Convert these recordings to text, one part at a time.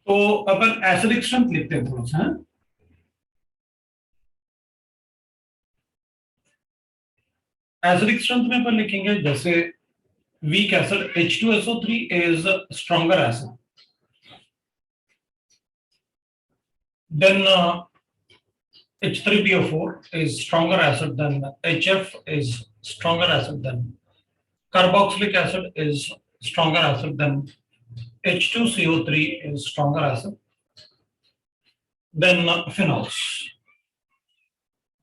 तो अपन acidic strength लिखते हैं थोड़ा सा। एसिडिक स्ट्रेंथ में अपन लिखेंगे जैसे weak acid H2SO3 is stronger acid than H3PO4 is stronger acid than HF is stronger acid than carboxylic acid is stronger acid than H2CO3 is stronger acid than phenols.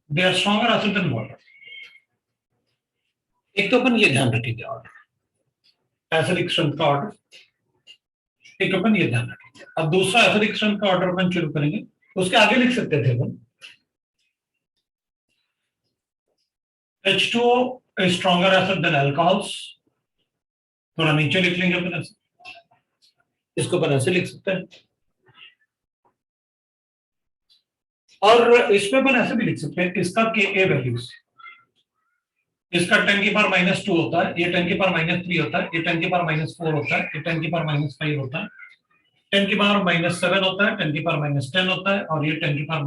They are stronger acid than water. एक तो अपन ये ध्यान रखेंगे order acidic strength का order एक अपन ये ध्यान रखेंगे। अब दूसरा एसिडिक स्ट्रेंथ का ऑर्डर अपन शुरू करेंगे। उसके आगे लिख सकते थे अपन H2O is stronger acid than alcohols. थोड़ा नीचे लिख लेंगे अपन ऐसे, इसको अपन ऐसे लिख सकते हैं और इसमें अपन ऐसे भी लिख सकते हैं इसका Ka वैल्यूज, इसका 10 की पावर -2 होता है, ये 10 की पावर -3 होता है, ये 10 की पावर -4 होता है, ये 10 की पावर -5 होता है, 10 की पावर -7 होता है, 10 की पावर -10 होता है और ये 10 की पावर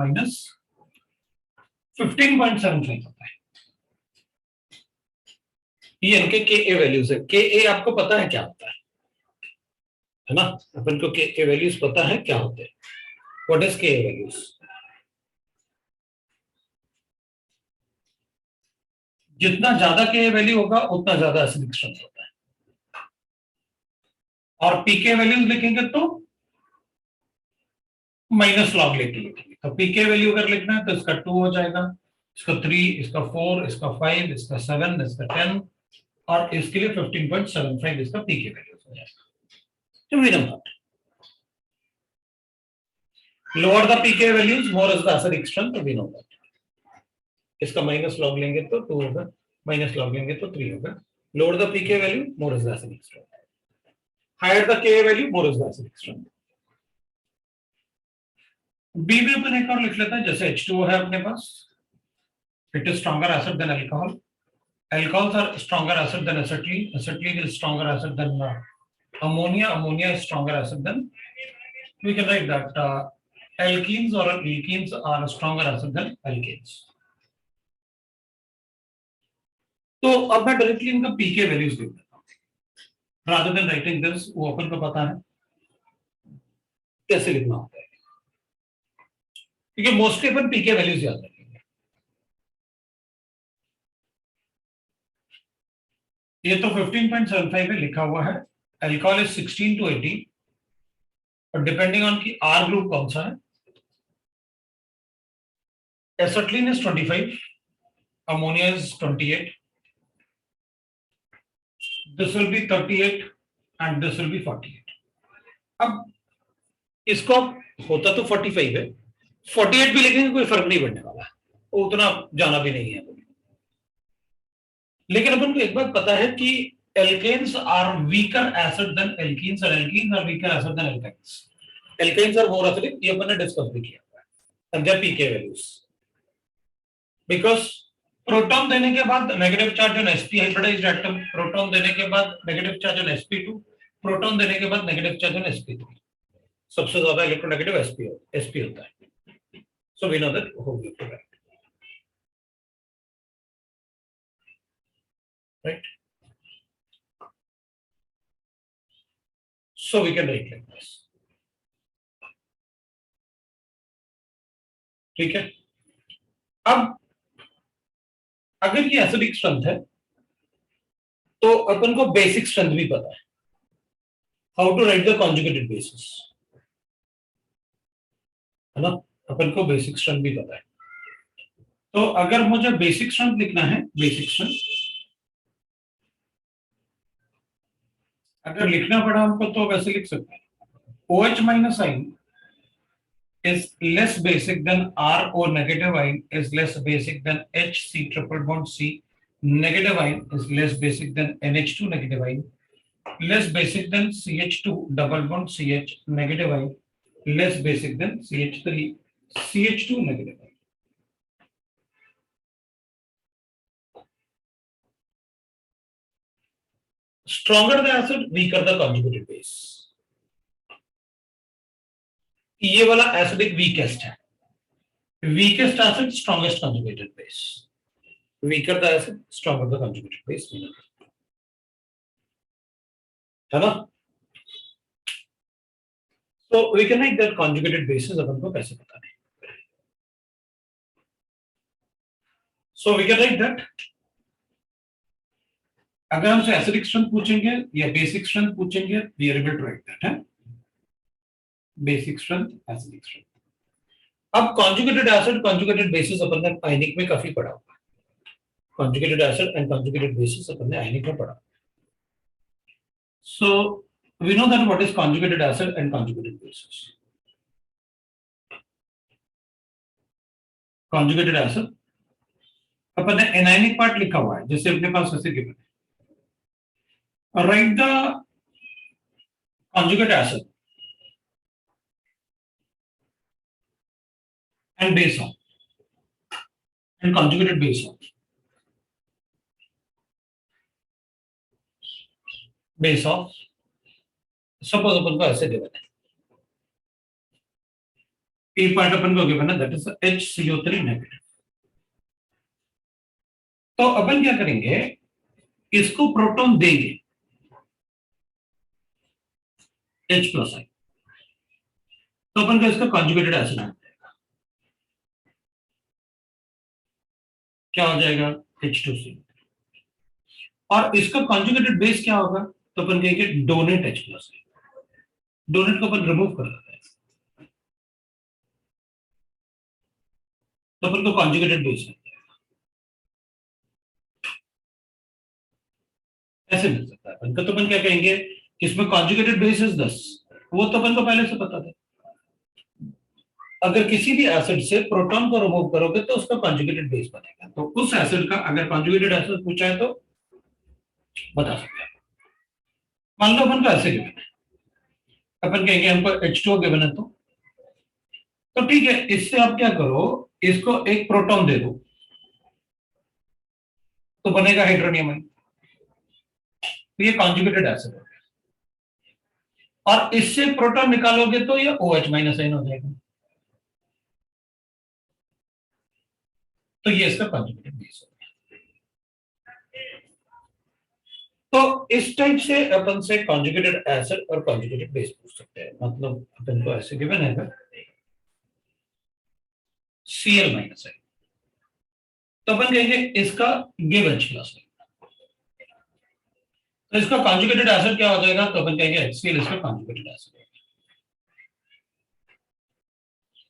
-15.75 होता है। ये इनके Ka वैल्यूज है। Ka आपको पता है क्या होता है ना? अपन को Ka वैल्यूज पता है क्या होते हैं। What is Ka values? जितना ज्यादा Ka वैल्यू होगा उतना ज्यादा एसिडिक स्ट्रेंथ होता है। और पीके वैल्यूज लिखेंगे तो माइनस लॉग लेके लिखेंगे। तो पीके वैल्यू अगर लिखना है तो इसका 2 हो जाएगा, इसका 3, इसका 4, इसका 5, इसका 7, इसका 10 और इसके लिए 15.75 इसका पीके वैल्यू हो जाएगा। तो we know that lower the pK values more is the acidic strength, तो वी नो दैट। इसका माइनस लॉग लेंगे तो 2 होगा, माइनस लॉग लेंगे तो 3 होगा। Lower the pK value more is the acidic strength, higher the K value more is the acidic strength. B में अपन एक और लिख लेते हैं, जैसे H2O है अपने पास, it is stronger acid than alcohol, alcohols are stronger acid than acetylene, acetylene is stronger acid than ammonia, ammonia is stronger acid than, we can write that alkenes or alkenes are stronger acid than alkanes. तो अब मैं directly इनका पीके values लिख देता हूं rather than writing this, वो अपन को पता है कैसे लिखना होता है, क्योंकि मोस्टली अपन पीके वैल्यूज याद रखेंगे। ये तो 15.75 में लिखा हुआ है, अल्कोहल इज 16 to 18 और डिपेंडिंग ऑन की आर ग्रुप कौन सा है। Acetylene is 25, ammonia is 28, this will be 38 and this will be 48। अब इसको होता तो 45 है, 48 भी लिखेंगे कोई फर्क नहीं पड़ने वाला, वो उतना जाना भी नहीं है। लेकिन अपन को एक बात पता है कि alkanes are weaker acid than alkenes and alkenes are weaker acid than alkynes. Alkanes are more acidic, ये अपन ने डिस्कस भी किया हुआ है। and their pK values, because proton देने के बाद negative charge on sp hybridized atom, proton देने के बाद negative charge on sp2, proton देने के बाद नेगेटिव चार्ज ऑन sp3, सबसे ज्यादा इलेक्ट्रोनेगेटिव sp होता है। सो वी नो दैट हो गया, right? So we can write like this. ठीक है। अब अगर ये एसिडिक स्ट्रेंथ है तो अपन को बेसिक स्ट्रेंथ भी पता है, how to write the conjugated basis, है ना? अपन को बेसिक स्ट्रेंथ भी पता है। तो अगर मुझे बेसिक स्ट्रेंथ लिखना है, बेसिक स्ट्रेंथ अगर लिखना पड़ा हमको तो वैसे लिख सकते हैं, OH minus ion is less basic than RO negative ion is less basic than HC triple bond C negative ion is less basic than NH2 negative ion, less basic than CH2 double bond CH negative ion, less basic than CH3 CH2 negative ion. Stronger the acid, weaker the conjugated base. ये वाला acidic weakest है, weakest acid strongest conjugated base, weaker the acid stronger the conjugated base, है ना? तो we can write that conjugated basis अपन को कैसे पता नहीं, so we can write that अगर हमसे एसिडिक स्ट्रेंथ पूछेंगे या बेसिक स्ट्रेंथ पूछेंगे, we are able to write that, है बेसिक स्ट्रेंथ, एसिडिक स्ट्रेंथ। अब कॉन्जुगेटेड एसिड कॉन्जुगेटेड बेसिस अपन ने आयनिक में काफी पढ़ा हुआ है, conjugated acid and conjugated basis अपन ने आयनिक में पढ़ा। So we know that what is conjugated acid and conjugated basis. Conjugated acid अपन ने एनायनिक पार्ट लिखा हुआ है, जैसे अपने पास ऐसे गिवन है, write the conjugate acid and base of and conjugated base of suppose अपन को ऐसे गिवन है, ए पार्ट अपन को गिवन है दैट इज HCO3 नेगेटिव। तो अपन क्या करेंगे, इसको प्रोटॉन देंगे H प्लस आई, तो अपन का इसका कॉन्जुगेटेड एसिड आ जाएगा, क्या हो जाएगा H2C, और इसका कॉन्जुगेटेड बेस क्या होगा, तो अपन कहेंगे डोनेट H प्लस आई, डोनेट को अपन रिमूव कर देते हैं, तो अपन को कॉन्जुगेटेड बेस है, ऐसे मिल सकता है अपन का। तो अपन क्या कहेंगे, इसमें कॉन्जुगेटेड बेस इज 10, वो तो अपन को पहले से पता था, अगर किसी भी एसिड से प्रोटॉन को रिमूव करोगे तो उसका कॉन्जुगेटेड बेस बनेगा, तो उस एसिड का अगर कॉन्जुगेटेड एसिड पूछा है तो बता सकते हैं। मान लो अपन को ऐसे गिवन है, अपन कहेंगे हमको H2O गिवन है, तो ठीक है, इससे आप क्या करो, इसको एक प्रोटॉन दे दो तो बनेगा हाइड्रोनियम आयन, तो ये कॉन्जुगेटेड एसिड हो गया, और इससे प्रोटॉन निकालोगे तो ये OH माइनस आयन हो जाएगा, तो ये इसका कॉन्जुगेटेड बेस हो गया। तो इस टाइप से अपन से कॉन्जुगेटेड एसिड और कॉन्जुगेटेड बेस पूछ सकते हैं, मतलब अपन को ऐसे गिवन है Cl माइनस आयन, तो अपन कहेंगे इसका गिव H प्लस, तो इसका कॉन्जुगेटेड एसिड क्या हो जाएगा, तो अपन कहेंगे HCl इसका कॉन्जुगेटेड एसिड,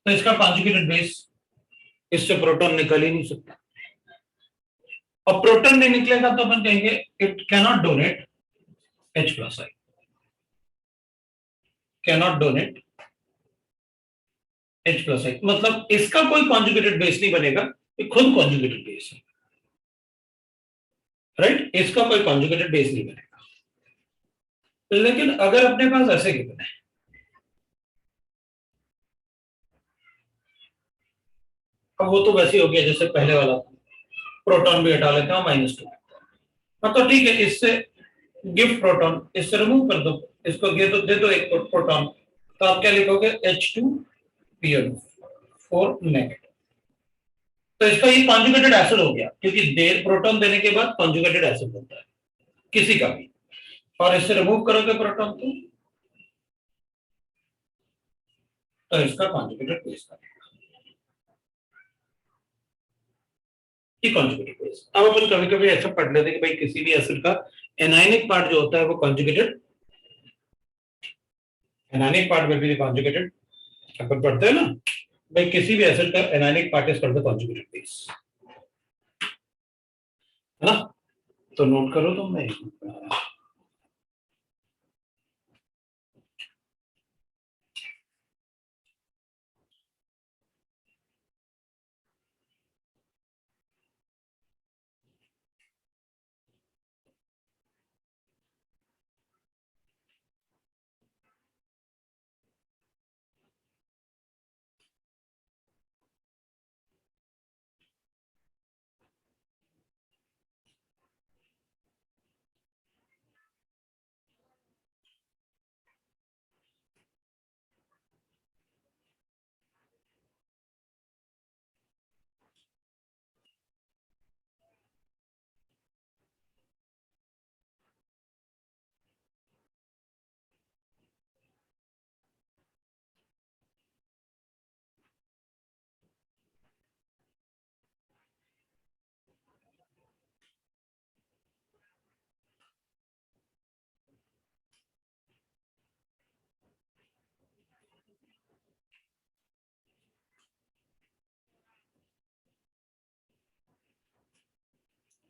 तो इसका कॉन्जुगेटेड बेस, इससे प्रोटॉन निकल ही नहीं सकता, और प्रोटॉन नहीं निकलेगा तो अपन कहेंगे it cannot donate H plus ion, cannot donate H plus ion, मतलब इसका कोई कॉन्जुगेटेड बेस नहीं बनेगा, ये खुद कॉन्जुगेटेड बेस है, राइट, इसका कोई कॉन्जुगेटेड बेस नहीं बनेगा। लेकिन अगर अपने पास ऐसे गिवन है, अब वो तो वैसे हो गया जैसे पहले वाला, प्रोटॉन भी हटा लेते हैं -2, हाँ तो ठीक है, इससे गिफ्ट प्रोटॉन इससे रिमूव कर दो, इसको दे दो एक प्रोटॉन, तो आप क्या लिखोगे H2PO4 नेगेटिव, तो इसका ये कॉन्जुगेटेड एसिड हो गया, क्योंकि प्रोटॉन देने के बाद कॉन्जुगेटेड एसिड बनता है किसी का भी, और इससे रिमूव करोगे प्रोटॉन तो इसका कॉन्जुगेटेड बेस बनेगा, कॉन्जुगेटेड बेस। अब अपन कभी कभी ऐसा पढ़ लेते हैं कि भाई किसी भी एसिड का एनायनिक पार्ट जो होता है वो कॉन्जुगेटेड, एनायनिक पार्ट में भी कॉन्जुगेटेड, अपन पढ़ते हैं ना भाई किसी भी एसिड का anionic part is called the conjugated base, है ना? तो नोट करो तुम मैं,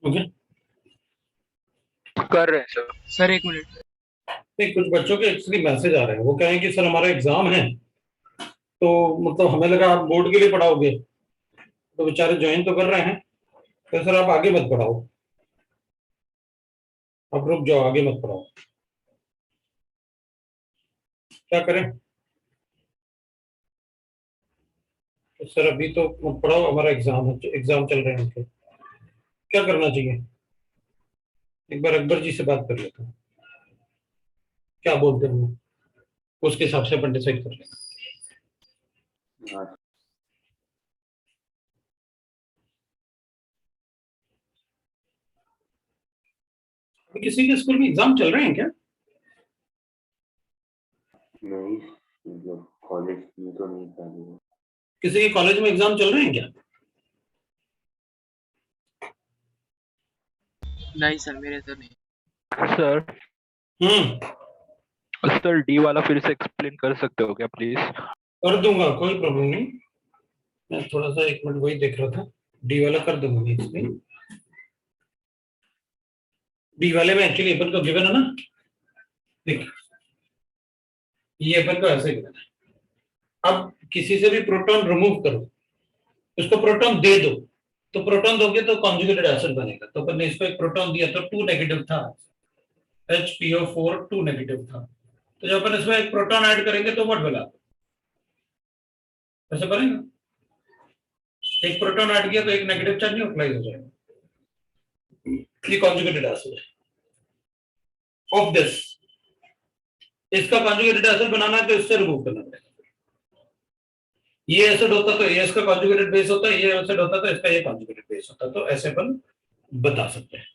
ओके। कर रहे हैं सर। सर एक मिनट। नहीं, कुछ बच्चों के एक्चुअली मैसेज आ रहे हैं, वो कहें कि सर हमारा एग्जाम है, तो मतलब हमें लगा आप बोर्ड के लिए पढ़ाओगे, तो बेचारे ज्वाइन तो कर रहे हैं, तो सर आप आगे मत पढ़ाओ, आप रुक जाओ, आगे मत पढ़ाओ। क्या करें? तो सर अभी तो मत पढ़ाओ, हमारा एग्जाम है, एग्जाम चल रहे हैं उनके। क्या करना चाहिए? एक बार अकबर जी से बात कर लेता हूँ, क्या बोलते हैं वो, उसके हिसाब से अपन डिसाइड कर लेंगे। अभी किसी के स्कूल में एग्जाम चल रहे हैं क्या? नहीं, जो कॉलेज में तो नहीं चालू। किसी के कॉलेज में एग्जाम चल रहे हैं क्या? नहीं सर, मेरे तो नहीं। सर हम्म, सर डी वाला फिर से एक्सप्लेन कर सकते हो क्या प्लीज? कर दूंगा, कोई प्रॉब्लम नहीं। मैं थोड़ा सा एक मिनट वही देख रहा था, डी वाला कर दूंगा मैं इसमें। डी वाले में एक्चुअली अपन को गिवन है ना, देख ये अपन को ऐसे गिवन है। अब किसी से भी प्रोटॉन रिमूव करो, उसको प्रोटॉन दे दो, तो प्रोटॉन दोगे तो कॉन्जुगेटेड एसिड बनेगा। तो अपन ने इसको एक प्रोटॉन दिया तो 2 नेगेटिव था, HPO4 2 नेगेटिव था, तो जब अपन इसमें एक प्रोटॉन ऐड करेंगे तो व्हाट मिला, ऐसे बनेगा। एक प्रोटॉन ऐड किया तो एक नेगेटिव चार्ज न्यूट्रलाइज हो जाएगा। ये कॉन्जुगेटेड एसिड है ऑफ दिस। इसका कॉन्जुगेटेड एसिड बनाना है तो इससे रिमूव करना पड़ेगा। ये एसिड होता तो ये इसका कॉन्जुगेटेड बेस होता, ये एसिड होता तो इसका ये कॉन्जुगेटेड बेस होता, तो ऐसे अपन बता सकते हैं।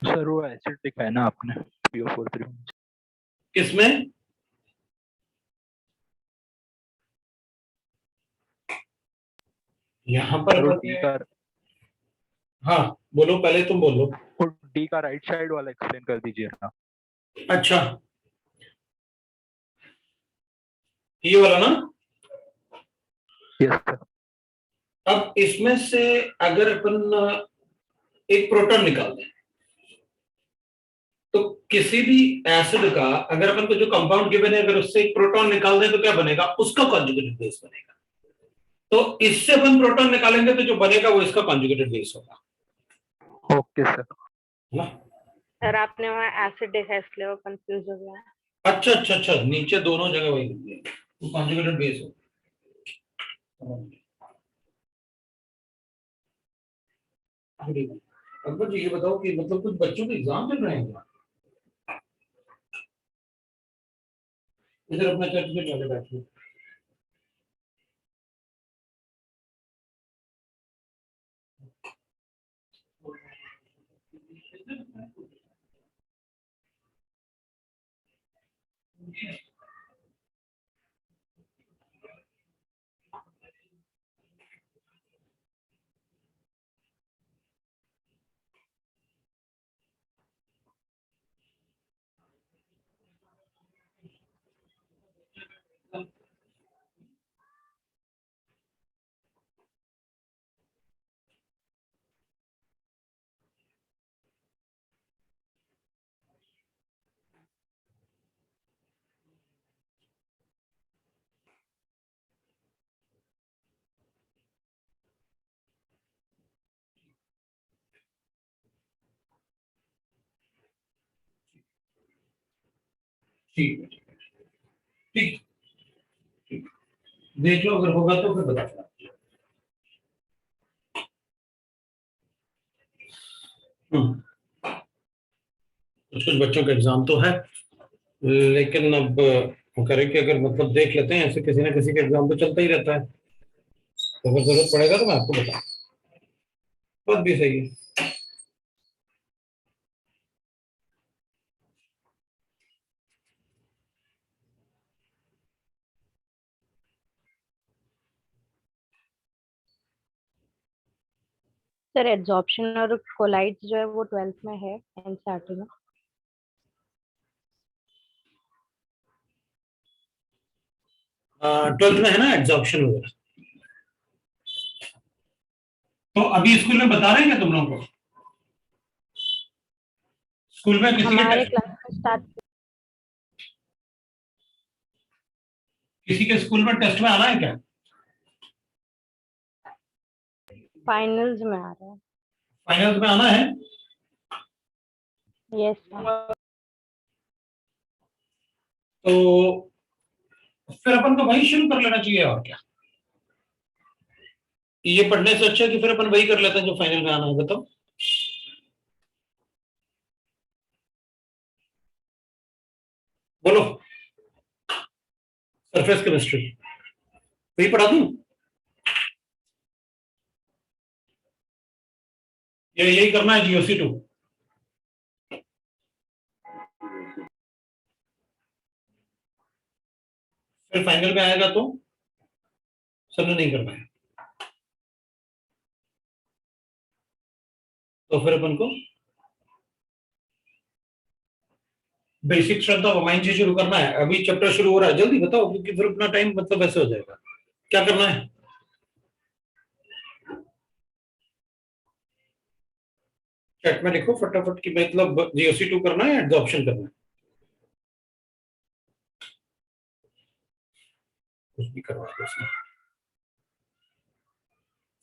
सर वो एसिड लिखा है ना आपने PO43 में? किसमें? यहाँ पर सर वो अपन डी ने, का, हाँ बोलो, पहले तुम बोलो। वो डी का राइट साइड वाला एक्सप्लेन कर दीजिए ना। अच्छा, ये वाला ना। Yes sir. अब इसमें से अगर अपन एक प्रोटॉन निकाल दें, तो किसी भी एसिड का अगर अपन को जो कंपाउंड गिवन है, अगर उससे एक प्रोटॉन निकाल दें तो क्या बनेगा, उसका कॉन्जुगेटेड बेस बनेगा। तो इससे अपन प्रोटॉन निकालेंगे तो जो बनेगा वो इसका कॉन्जुगेटेड बेस होगा। Okay sir. ना? सर आपने वहाँ एसिड देखा इसलिए वो कंफ्यूज हो गया। अच्छा अच्छा अच्छा, नीचे दोनों जगह वही लिख दिया, वो कॉन्जुगेटेड बेस हो। अकबर जी ये बताओ कि मतलब कुछ बच्चों के एग्जाम चल रहे हैं क्या? इधर अपना चर्च में चले बैठे। ठीक है, ठीक ठीक, देख लो, अगर होगा तो फिर बता देना। कुछ कुछ बच्चों का एग्जाम तो है, लेकिन अब वो करें कि अगर मतलब देख लेते हैं, ऐसे किसी ना किसी का एग्जाम तो चलता ही रहता है, तो अगर जरूरत पड़ेगा तो मैं आपको बता। बात भी सही है। सर एब्जॉर्प्शन और कोलाइड्स जो है वो 12th में है एनसीईआरटी में। 12th में है ना एब्जॉर्प्शन वगैरह? तो अभी स्कूल में बता रहे हैं क्या तुम लोगों को? स्कूल में किसी के हमारे टेस्ट, क्लास में स्टार्ट किसी के स्कूल में टेस्ट में आना है क्या? फाइनल्स में आ रहा है। फाइनल्स में आना है? Yes sir. तो फिर अपन को वही शुरू कर लेना चाहिए, और क्या। ये पढ़ने से अच्छा है कि फिर अपन वही कर लेते हैं जो फाइनल में आना है। बताओ। बोलो। सरफेस केमिस्ट्री वही पढ़ा दूं? ये यही करना है, GOC2। फिर फाइनल में आएगा तो सबने नहीं कर पाया, तो फिर अपन को बेसिक स्ट्रेंथ ऑफ अमाइन से शुरू करना है। अभी चैप्टर शुरू हो रहा है, जल्दी बताओ, क्योंकि फिर अपना टाइम मतलब ऐसे हो जाएगा। क्या करना है? चैट में लिखो फटाफट कि मतलब GOC2 करना है, एडजॉर्प्शन करना है। कुछ भी करवा दो उसमें।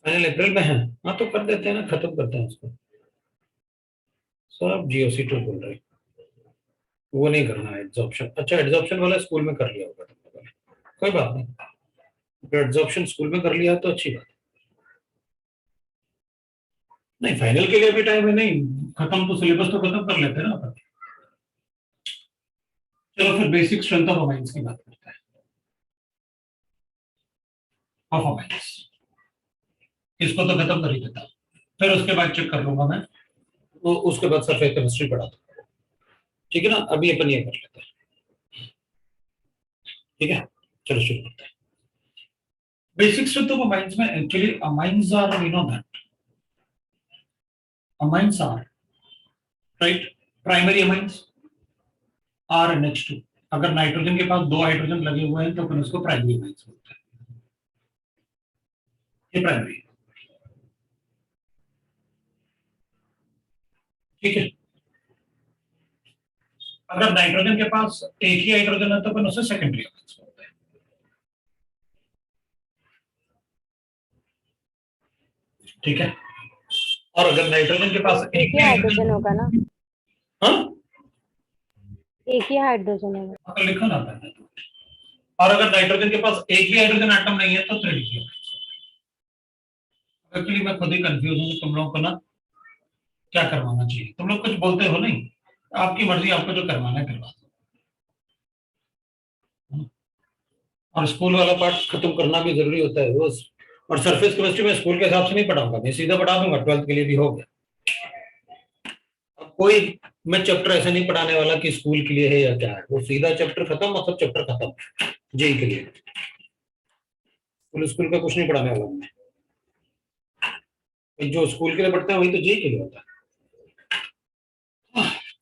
फाइनल अप्रैल में है, हाँ तो कर देते हैं ना, खत्म करते हैं उसको। सब GOC2 बोल रहे हैं, वो नहीं करना है एडजॉर्प्शन। अच्छा, एडजॉर्प्शन वाला स्कूल में कर लिया होगा तुमने पहले। कोई बात नहीं, अगर एडजॉर्प्शन स्कूल में कर लिया तो अच्छी बात है। नहीं, फाइनल के लिए भी टाइम है, नहीं खत्म तो सिलेबस तो खत्म कर लेते हैं ना अपन। चलो फिर बेसिक स्ट्रेंथ ऑफ अमाइंस की बात करते हैं। ऑफ अमाइंस इसको तो खत्म कर ही देता हूं, फिर उसके बाद चेक कर लूंगा मैं, वो उसके बाद सरफेस केमिस्ट्री पढ़ा दूंगा। ठीक है ना, अभी अपन ये कर लेते हैं। ठीक है, चलो शुरू करते हैं। बेसिक स्ट्रेंथ ऑफ अमाइंस में actually amines are, you know that amines are right, primary amines RNH2। अगर नाइट्रोजन के पास 2 हाइड्रोजन लगे हुए हैं तो अपन उसको प्राइमरी अमाइंस बोलते हैं। ये प्राइमरी है। ठीक है, अगर नाइट्रोजन के पास एक ही हाइड्रोजन है तो अपन उसे सेकेंडरी अमाइंस बोलते हैं। ठीक है, और अगर नाइट्रोजन के पास एक ही हाइड्रोजन होगा ना? हाँ एक ही हाइड्रोजन होगा। तो लिखो ना पहले तो। और अगर नाइट्रोजन के पास एक भी हाइड्रोजन एटम नहीं है तो त्रिडिक्री अमाइंस होता है। एक्चुअली मैं खुद ही कंफ्यूज हूँ, तुम लोगों को ना क्या करवाना चाहिए। तुम लोग कुछ बोलते हो नहीं, आपकी मर्जी, आपको जो करवाना है करवा दो। और स्कूल वाला पार्ट खत्म करना भी जरूरी होता है रोज। और सरफेस केमिस्ट्री में स्कूल के हिसाब से नहीं पढ़ाऊंगा, मैं सीधा पढ़ा दूंगा, 12th के लिए भी हो गया। अब कोई मैं चैप्टर ऐसा नहीं पढ़ाने वाला कि स्कूल के लिए है या क्या है, वो सीधा चैप्टर खत्म, मतलब चैप्टर खत्म जेई के लिए। स्कूल का कुछ नहीं पढ़ाने वाला मैं। जो स्कूल के लिए पढ़ते हैं वही तो जेई के लिए होता है।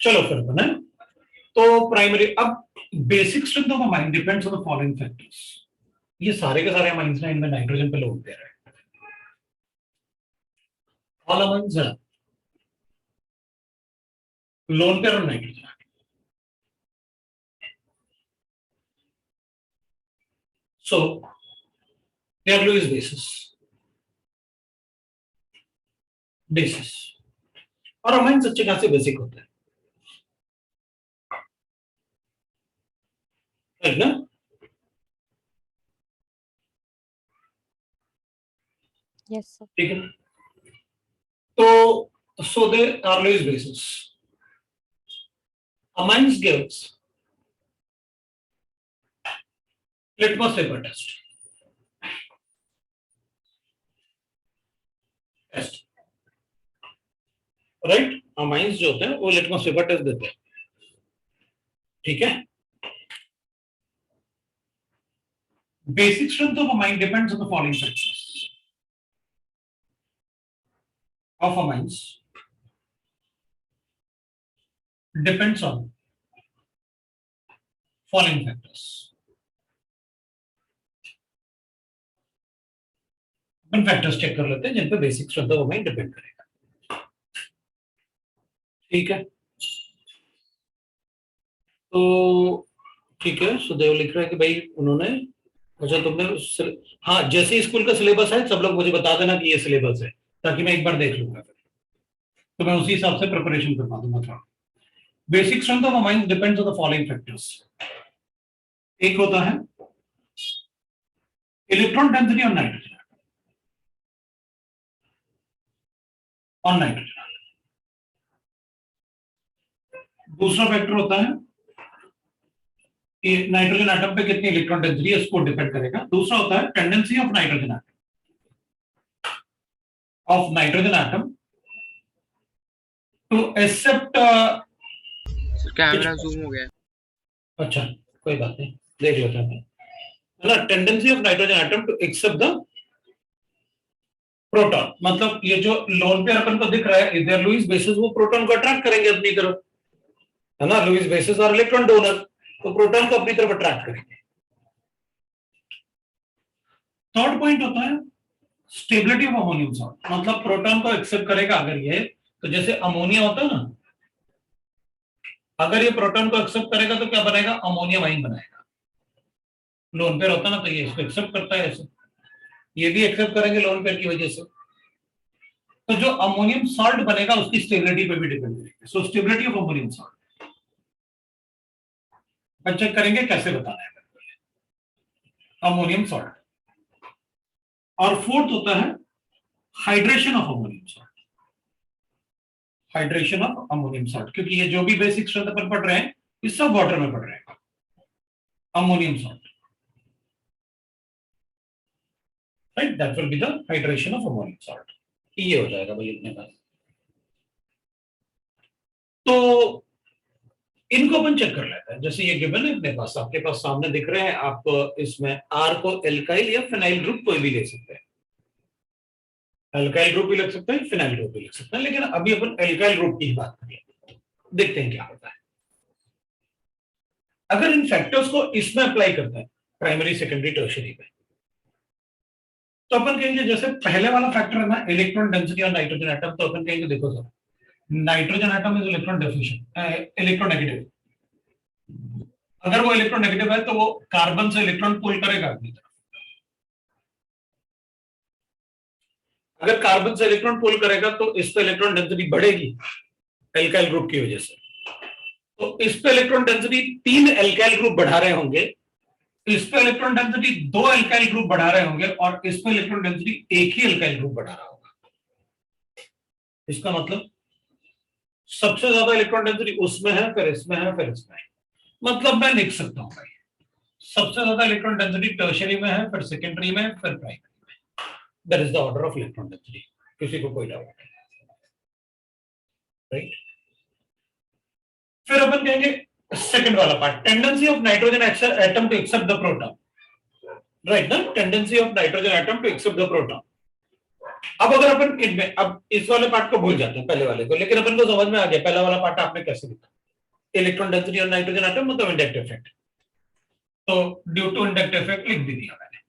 चलो फिर बने तो प्राइमरी। अब basic strength of a mine depends on the following factors. ये सारे के सारे अमाइंस ना, इनमें नाइट्रोजन पे लोड दे रहे हैं। ऑल अमाइंस है लोन पेयर और nitrogen. So they are Lewis basis और अमाइंस अच्छे खासे बेसिक होते हैं, राइट ना? Yes sir. ठीक है, तो so they are Lewis basis. Amines gives litmus paper test, right. Amines जो होते हैं वो लिटमस पेपर टेस्ट देते हैं। ठीक है, basic strength of amine depends on the following factors of amines depends on following factors. अपन फैक्टर्स चेक कर लेते हैं जिन पे basic strength of amine depend करेगा। ठीक है, तो ठीक है, सुदेव लिख रहा है कि भाई उन्होंने, अच्छा तुमने हाँ, जैसे स्कूल का सिलेबस है सब लोग मुझे बता देना कि ये सिलेबस है, ताकि मैं एक बार देख लूंगा, तो मैं उसी हिसाब से प्रिपरेशन करवा दूंगा थोड़ा। Basic strength of mind depends on the following factors. एक होता है इलेक्ट्रॉन डेंसिटी ऑन नाइट्रोजन, दूसरा फैक्टर होता है कि नाइट्रोजन एटम पे कितनी इलेक्ट्रॉन डेंसिटी है, इसको डिपेंड करेगा। दूसरा होता है tendency of nitrogen atom to accept. Sir camera zoom हो गया। अच्छा कोई बात नहीं, देख लेते हैं। ना tendency of nitrogen atom to accept the proton, मतलब ये जो लोन पेयर अपन को दिख रहा है इधर लुईस बेसिस, वो प्रोटॉन को अट्रैक्ट करेंगे अपनी तरफ, है ना। लुईस बेसिस और इलेक्ट्रॉन डोनर, तो प्रोटॉन को अपनी तरफ अट्रैक्ट करेंगे। थर्ड पॉइंट होता है स्टेबिलिटी ऑफ अमोनियम सॉल्ट, मतलब प्रोटॉन को एक्सेप्ट करेगा अगर ये, तो जैसे अमोनिया होता है ना, अगर ये प्रोटॉन को एक्सेप्ट करेगा तो क्या बनेगा, अमोनियम आइन बनाएगा। लोन पेयर होता है ना, तो ये इसको एक्सेप्ट करता है, ऐसे ये भी एक्सेप्ट करेंगे लोन पेयर की वजह से। तो जो अमोनियम सॉल्ट बनेगा उसकी स्टेबिलिटी पे भी डिपेंड करेगा। So stability of ammonium salt check करेंगे, कैसे बताना है अमोनियम सॉल्ट। और फोर्थ होता है hydration of ammonium salt, hydration of ammonium salt, क्योंकि ये जो भी बेसिक स्ट्रेंथ अपन पढ़ रहे हैं ये सब वाटर में पढ़ रहे हैं। Ammonium salt, right, that will be the hydration of ammonium salt. ये हो जाएगा भाई अपने पास। तो इनको अपन चेक कर लेते हैं। जैसे ये गिवन है अपने पास, आपके पास सामने दिख रहे हैं, आप इसमें आर को एल्काइल या फिनाइल ग्रुप कोई भी ले सकते हैं, एल्काइल ग्रुप भी लिख सकते हैं, फिनाइल ग्रुप भी लिख सकते हैं, लेकिन अभी अपन एल्काइल ग्रुप की बात करेंगे, देखते हैं क्या होता है। अगर इन फैक्टर्स को इसमें अप्लाई करते हैं, प्राइमरी सेकेंडरी टर्शियरी पे, तो अपन कहेंगे जैसे पहले वाला फैक्टर है ना, electron density on nitrogen atom, तो अपन कहेंगे देखो sir, nitrogen atom is electron deficient, electron negative. अगर वो इलेक्ट्रॉन नेगेटिव है तो वो कार्बन से इलेक्ट्रॉन पुल करेगा अपनी तरफ। अगर कार्बन से इलेक्ट्रॉन पुल करेगा तो इस पे इलेक्ट्रॉन डेंसिटी बढ़ेगी एल्काइल ग्रुप की वजह से। तो इस पे इलेक्ट्रॉन डेंसिटी 3 एल्काइल ग्रुप बढ़ा रहे होंगे, इस पे इलेक्ट्रॉन डेंसिटी 2 एल्काइल ग्रुप बढ़ा रहे होंगे, और इस पे इलेक्ट्रॉन डेंसिटी 1 ही एल्काइल ग्रुप बढ़ा रहा होगा। इसका मतलब सबसे ज्यादा इलेक्ट्रॉन डेंसिटी उसमें है, फिर इसमें है, फिर इसमें है। मतलब मैं लिख सकता हूं भाई, सबसे ज्यादा इलेक्ट्रॉन डेंसिटी टर्शियरी में है, फिर सेकेंडरी में, फिर प्राइमरी में। That is the order of electron density. किसी को कोई डाउट नहीं, राइट। फिर अपन कहेंगे सेकंड वाला part, tendency of nitrogen atom to accept the proton, right ना, tendency of nitrogen atom to accept the proton. अब अगर अपन इनमें, अब इस वाले पार्ट को भूल जाते हैं पहले वाले को, लेकिन अपन को समझ में आ गया पहला वाला पार्ट आपने कैसे लिखा, electron density on nitrogen atom मतलब इंडक्टिव इफेक्ट, तो ड्यू टू इंडक्टिव इफेक्ट लिख भी दिया मैंने,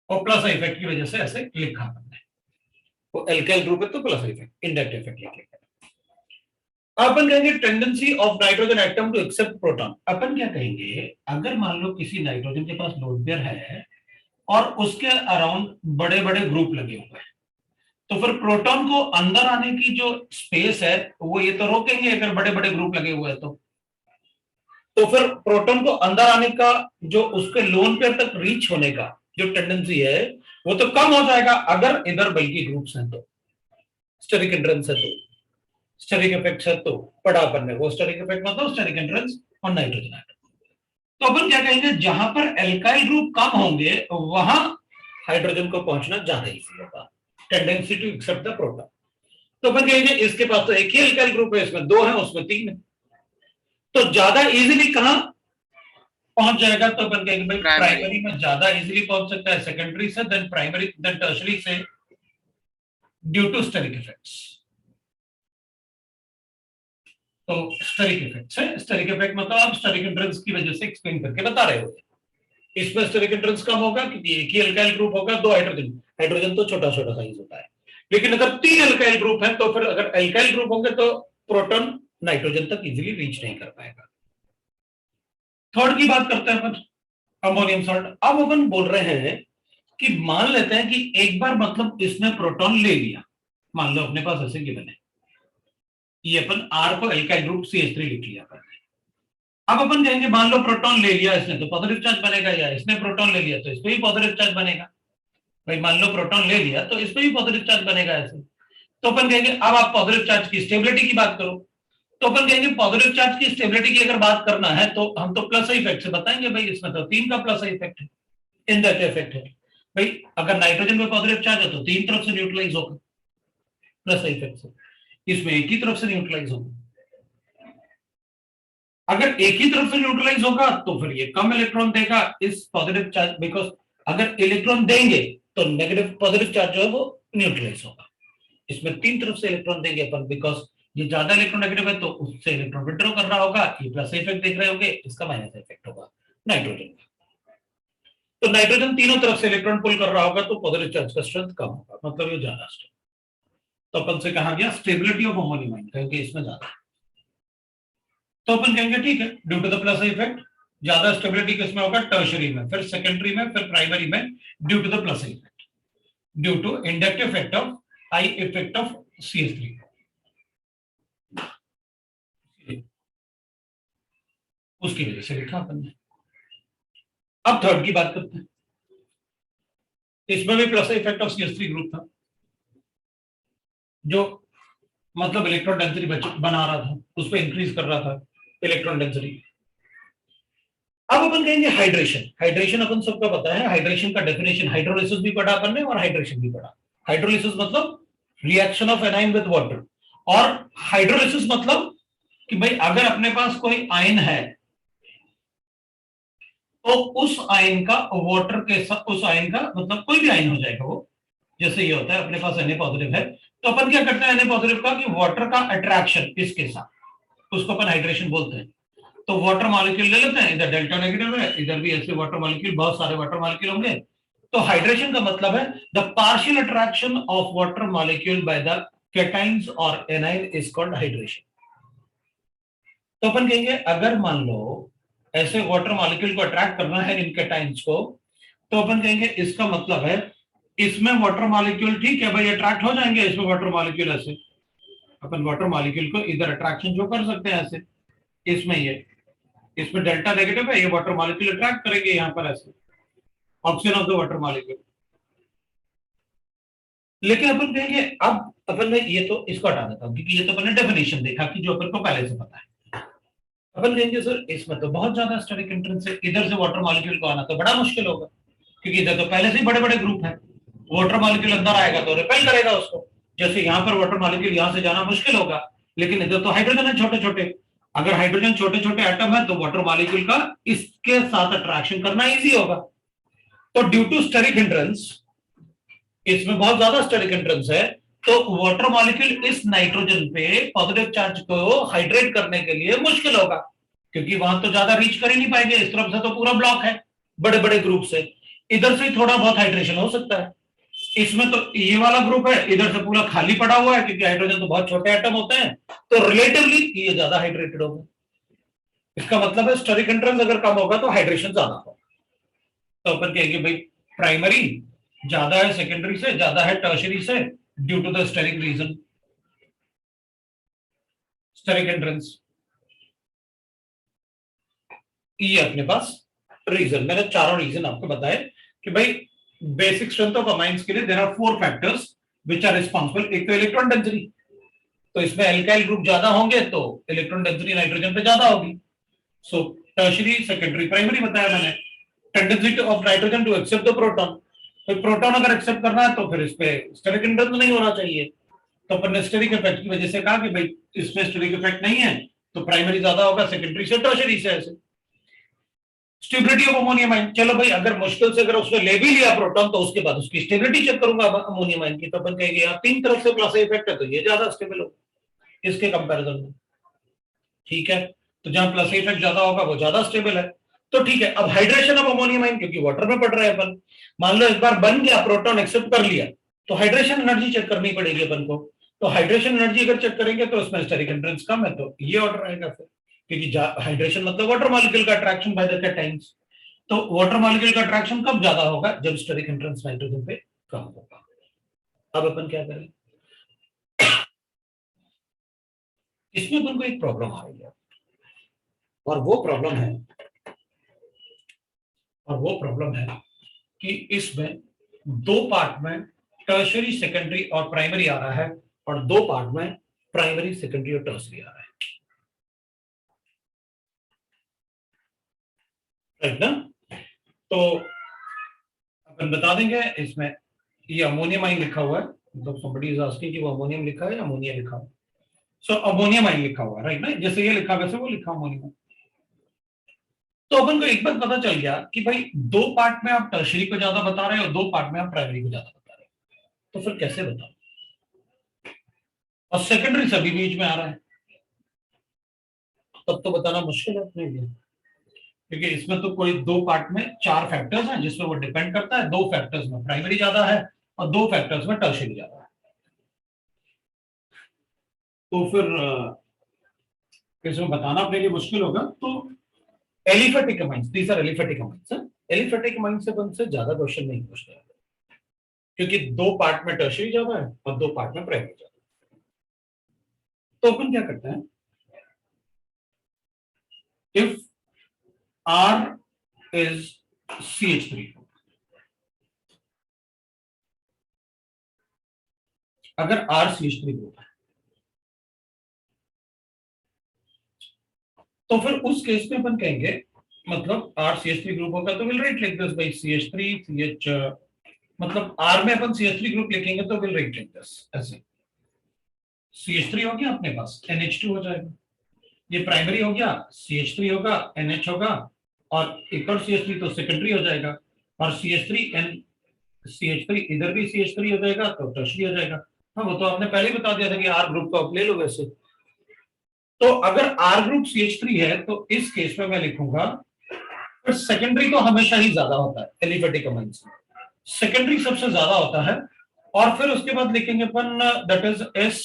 और प्लस इफेक्ट की वजह से ऐसे लिखा हमने, वो एल्काइल ग्रुप है तो प्लस इफेक्ट, इंडक्टिव इफेक्ट लिखा। अपन कहेंगे tendency of nitrogen atom to accept proton. अपन क्या कहेंगे, अगर मान लो किसी नाइट्रोजन के पास लोन पेयर है और उसके अराउंड बड़े बड़े ग्रुप लगे हुए हैं, तो फिर प्रोटॉन को अंदर आने की जो स्पेस है वो ये तो रोकेंगे अगर बड़े बड़े ग्रुप लगे हुए हैं तो फिर प्रोटॉन को अंदर आने का जो उसके लोन पेयर तक रीच होने का जो टेंडेंसी है वो तो कम हो जाएगा अगर इधर बल्कि ग्रुप्स हैं तो, स्टेरिक एंट्रेंस है तो, स्टेरिक इफेक्ट है तो, पढ़ा अपन ने वो स्टेरिक इफेक्ट मतलब स्टेरिक एंट्रेंस और नाइट्रोजन एटम। तो अपन क्या कहेंगे, जहां पर एल्काइल ग्रुप कम होंगे वहां हाइड्रोजन को पहुंचना ज्यादा इजी होगा, tendency to accept the proton. तो अपन कहेंगे इसके पास तो एक ही एल्काइल ग्रुप है, इसमें 2 है उसमें 3 है, तो ज्यादा इजीली कहां पहुंच जाएगा, तो अपन कहेंगे भाई प्राइमरी में ज्यादा इजीली पहुंच सकता है, सेकेंडरी से, देन प्राइमरी, देन टर्शियरी से, ड्यू टू स्टेरिक इफेक्ट्स। तो स्टेरिक इफेक्ट्स है, स्टेरिक इफेक्ट मतलब आप स्टेरिक एंट्रेंस की वजह से एक्सप्लेन करके बता रहे हो। इसमें स्टेरिक एंट्रेंस कम होगा क्योंकि एक ही एल्काइल ग्रुप होगा, 2 हाइड्रोजन, हाइड्रोजन तो छोटा छोटा साइज होता है, लेकिन अगर 3 एल्काइल ग्रुप है तो फिर अगर एल्काइल ग्रुप होंगे तो प्रोटॉन नाइट्रोजन तक इजीली रीच नहीं कर पाएगा, थर्ड की बात करते हैं अपन, अमोनियम सॉल्ट। अब अपन बोल रहे हैं कि मान लेते हैं कि एक बार मतलब इसने प्रोटॉन ले लिया, मान लो अपने पास ऐसे गिवन है, ये अपन R को एल्काइल ग्रुप CH3 लिख लिया अपन। अब अपन कहेंगे मान लो प्रोटॉन ले लिया इसने तो पॉजिटिव चार्ज बनेगा, या इसने प्रोटॉन ले लिया तो इस पे भी पॉजिटिव चार्ज बनेगा। भाई मान लो प्रोटॉन ले लिया तो इस पे भी पॉजिटिव चार्ज बनेगा ऐसे। तो अपन कहेंगे अब आप पॉजिटिव चार्ज की स्टेबिलिटी की बात करो, तो अपन कहेंगे पॉजिटिव चार्ज की स्टेबिलिटी की अगर बात करना है तो हम तो प्लस इफेक्ट से बताएंगे, भाई इसमें तो 3 का प्लस इफेक्ट है, इन दैट इफेक्ट है। भाई अगर नाइट्रोजन में पॉजिटिव चार्ज है तो 3 तरफ से न्यूट्रलाइज होगा प्लस इफेक्ट से, इसमें एक ही तरफ से न्यूट्रलाइज होगा। अगर एक ही तरफ से न्यूट्रलाइज होगा तो फिर ये कम इलेक्ट्रॉन देगा इस पॉजिटिव चार्ज, बिकॉज अगर इलेक्ट्रॉन देंगे तो नेगेटिव पॉजिटिव चार्ज जो है वो न्यूट्रलाइज होगा। इसमें 3 तरफ से इलेक्ट्रॉन देंगे अपन, बिकॉज ये ज्यादा इलेक्ट्रोनेगेटिव है तो उससे इलेक्ट्रॉन विड्रॉ कर रहा होगा, ये प्लस इफेक्ट देख रहे होंगे, इसका माइनस इफेक्ट होगा नाइट्रोजन का। तो नाइट्रोजन तीनों तरफ से इलेक्ट्रॉन पुल कर रहा होगा तो पॉजिटिव चार्ज का स्ट्रेंथ कम होगा, मतलब ये ज्यादा स्ट्रेंथ। तो अपन से कहा गया स्टेबिलिटी ऑफ अमोनियम आयन, क्योंकि इसमें ज्यादा है। तो अपन कहेंगे ठीक है, due to the plus effect ज्यादा स्टेबिलिटी किसमें होगा, टर्शरी में, फिर सेकेंडरी में, फिर प्राइमरी में, due to the plus effect, due to inductive effect of I effect of CH3। उसकी वजह से लिखा अपन ने। अब थर्ड की बात करते हैं, इसमें भी plus effect of CH3 group था, जो मतलब इलेक्ट्रॉन डेंसिटी बना रहा था, उस पर इंक्रीज कर रहा था इलेक्ट्रॉन डेंसिटी। अब अपन कहेंगे हाइड्रेशन। हाइड्रेशन अपन सबको पता है, हाइड्रेशन का डेफिनेशन हाइड्रोलिसिस भी पढ़ा अपन ने और हाइड्रेशन भी पढ़ा। हाइड्रोलिसिस मतलब reaction of anion with water, और हाइड्रोलिसिस मतलब कि भाई अगर अपने पास कोई आयन है तो उस आयन का वाटर के साथ, उस आयन का मतलब कोई भी आयन हो जाएगा वो, जैसे ये होता है अपने पास Na पॉजिटिव है तो अपन क्या करते हैं Na पॉजिटिव का कि वाटर का अट्रैक्शन इसके साथ, उसको अपन हाइड्रेशन बोलते हैं। तो वाटर मॉलिक्यूल ले लेते हैं, इधर डेल्टा नेगेटिव है, इधर भी ऐसे वाटर मॉलिक्यूल, बहुत सारे वाटर मॉलिक्यूल होंगे। तो हाइड्रेशन का मतलब है the partial attraction of water molecule by the cations और एनाइन इज कॉल्ड हाइड्रेशन। तो अपन कहेंगे अगर मान लो ऐसे वाटर मॉलिक्यूल को अट्रैक्ट करना है इन कैटाइंस को, तो अपन कहेंगे इसका मतलब है इसमें वाटर मॉलिक्यूल, ठीक है भाई अट्रैक्ट हो जाएंगे इसमें वाटर मॉलिक्यूल, ऐसे अपन वाटर मॉलिक्यूल को इधर अट्रैक्शन जो कर सकते हैं ऐसे, इसमें ये, इसमें डेल्टा नेगेटिव है, ये वाटर मॉलिक्यूल अट्रैक्ट करेंगे यहाँ पर ऐसे, oxygen of the water molecule. लेकिन अपन कहेंगे अब अपन ने ये तो इसको हटा देता हूं, क्योंकि ये तो अपन ने डेफिनेशन देखा कि जो अपन को पहले से पता है। अपन कहेंगे सर इसमें तो बहुत ज्यादा स्टेरिक एंट्रेंस है, इधर से वाटर मॉलिक्यूल को आना तो बड़ा मुश्किल होगा, क्योंकि इधर तो पहले से ही बड़े बड़े ग्रुप है, वाटर मॉलिक्यूल अंदर आएगा तो रिपेल करेगा उसको। जैसे यहाँ पर वाटर मॉलिक्यूल यहाँ से जाना मुश्किल होगा, लेकिन इधर तो हाइड्रोजन है छोटे छोटे, अगर हाइड्रोजन छोटे छोटे एटम है तो वाटर मॉलिक्यूल का इसके साथ अट्रैक्शन करना इजी होगा। तो ड्यू टू स्टेरिक हिंड्रेंस, इसमें बहुत ज्यादा स्टेरिक हिंड्रेंस है, तो वाटर मॉलिक्यूल इस नाइट्रोजन पे पॉजिटिव चार्ज को हाइड्रेट करने के लिए मुश्किल होगा, क्योंकि वहां तो ज्यादा रीच कर ही नहीं पाएंगे, इस तरफ से तो पूरा ब्लॉक है बड़े बड़े ग्रुप से, इधर से थोड़ा बहुत हाइड्रेशन हो सकता है। इसमें तो ये वाला ग्रुप है, इधर से पूरा खाली पड़ा हुआ है, क्योंकि हाइड्रोजन तो बहुत छोटे एटम होते हैं, तो रिलेटिवली ये ज्यादा हाइड्रेटेड होगा। इसका मतलब है स्टेरिक हिंड्रेंस अगर कम होगा तो हाइड्रेशन ज्यादा होगा। तो अपन कहेंगे भाई प्राइमरी ज्यादा है सेकेंडरी से, ज्यादा है टर्शरी से, due to the steric reason, steric hindrance. ये अपने पास रीजन, मैंने चारों रीजन आपको बताए कि भाई बेसिक स्ट्रेंथ ऑफ अमाइंस के लिए there are 4 factors which are responsible. एक तो इलेक्ट्रॉन डेंसिटी, तो इसमें एल्काइल ग्रुप ज्यादा होंगे तो इलेक्ट्रॉन डेंसिटी नाइट्रोजन पे ज्यादा होगी, सो टर्शरी सेकेंडरी प्राइमरी बताया मैंने। Tendency of nitrogen to accept the proton, तो प्रोटॉन अगर एक्सेप्ट करना है तो फिर इस पे स्टेरिक हिंड्रेंस नहीं होना चाहिए, तो अपन ने स्टेरिक इफेक्ट की वजह से कहा कि भाई इसमें स्टेरिक इफेक्ट नहीं है तो प्राइमरी ज्यादा होगा, सेकेंडरी से टर्शरी से ऐसे। स्टेबिलिटी ऑफ अमोनियम आयन, चलो भाई अगर मुश्किल से अगर उसने ले भी लिया प्रोटॉन तो उसके बाद उसकी स्टेबिलिटी चेक करूंगा अमोनियम आयन की, तो अपन कहेंगे यार 3 तरफ से प्लस इफेक्ट है तो ये ज्यादा स्टेबल होगा इसके कंपैरिजन में, ठीक है। तो जहां प्लस इफेक्ट ज्यादा होगा वो ज्यादा स्टेबल है। तो ठीक है, अब हाइड्रेशन ऑफ अमोनियम आयन, क्योंकि वाटर में पड़ रहा है अपन, मान लो एक बार बन गया प्रोटॉन एक्सेप्ट कर लिया तो हाइड्रेशन एनर्जी चेक करनी पड़ेगी अपन को। तो हाइड्रेशन एनर्जी अगर चेक करेंगे तो उसमें स्टेरिक हिंड्रेंस कम है तो ये ऑर्डर आएगा फिर, क्योंकि हाइड्रेशन मतलब वाटर मॉलिक्यूल का अट्रैक्शन बाय द कैटायंस। तो वाटर मॉलिक्यूल का अट्रैक्शन कब ज्यादा होगा? जब स्टेरिक एंट्रेंस नाइट्रोजन पे कम होगा। अब अपन क्या करें, इसमें अपन को एक प्रॉब्लम आ रही है, और वो प्रॉब्लम है कि इसमें दो पार्ट में टर्शियरी, सेकेंडरी और प्राइमरी आ रहा है, और दो पार्ट में प्राइमरी, सेकेंडरी और टर्शियरी आ रहा है, राइट ना? तो अपन बता देंगे इसमें ये अमोनियम आइन लिखा हुआ है, मतलब somebody is asking कि वो अमोनियम लिखा है या अमोनिया लिखा है। सो अमोनियम आइन लिखा हुआ है, राइट ना? जैसे ये लिखा वैसे वो लिखा अमोनियम। तो अपन को एक बात पता चल गया कि भाई दो पार्ट में आप टर्शियरी को ज्यादा बता रहे हो और दो पार्ट में आप प्राइमरी को ज्यादा बता रहे हो, तो फिर कैसे बताओ? और सेकेंडरी सभी बीच में आ रहा है, तब तो बताना मुश्किल है अपने लिए, क्योंकि इसमें तो कोई दो पार्ट में चार फैक्टर्स हैं जिसमें वो डिपेंड करता है। दो फैक्टर्स में प्राइमरी ज्यादा है और दो फैक्टर्स में टर्शियरी ज्यादा है। तो फिर इसमें बताना अपने लिए मुश्किल होगा। तो aliphatic amines, these are aliphatic amines. Aliphatic amines से अपन से ज्यादा क्वेश्चन नहीं पूछते हैं, क्योंकि दो पार्ट में टर्शियरी ज्यादा है और दो पार्ट में प्राइमरी ज्यादा है। तो अपन क्या करते हैं, इफ R is CH3, अगर R CH3 ग्रुप है तो फिर उस केस में अपन कहेंगे, मतलब R CH3 ग्रुप होगा तो will write like this by CH3 CH, मतलब R में अपन CH3 ग्रुप लिखेंगे तो विल राइट लाइक दिस ऐसे। CH3 हो गया अपने पास, NH2 हो जाएगा, ये प्राइमरी हो गया, CH3 होगा, NH होगा, और एक और CH3 तो सेकेंडरी हो जाएगा, और CH3 इधर भी CH3 हो जाएगा तो टर्शियरी हो जाएगा। हाँ, वो तो आपने पहले ही बता दिया था कि R ग्रुप का आप ले लो वैसे। तो अगर R ग्रुप CH3 है तो इस केस में मैं लिखूंगा, पर सेकेंडरी तो हमेशा ही ज्यादा होता है एलिफेटिक अमाइंस में, सेकेंडरी सबसे ज्यादा होता है, और फिर उसके बाद लिखेंगे अपन दैट इज S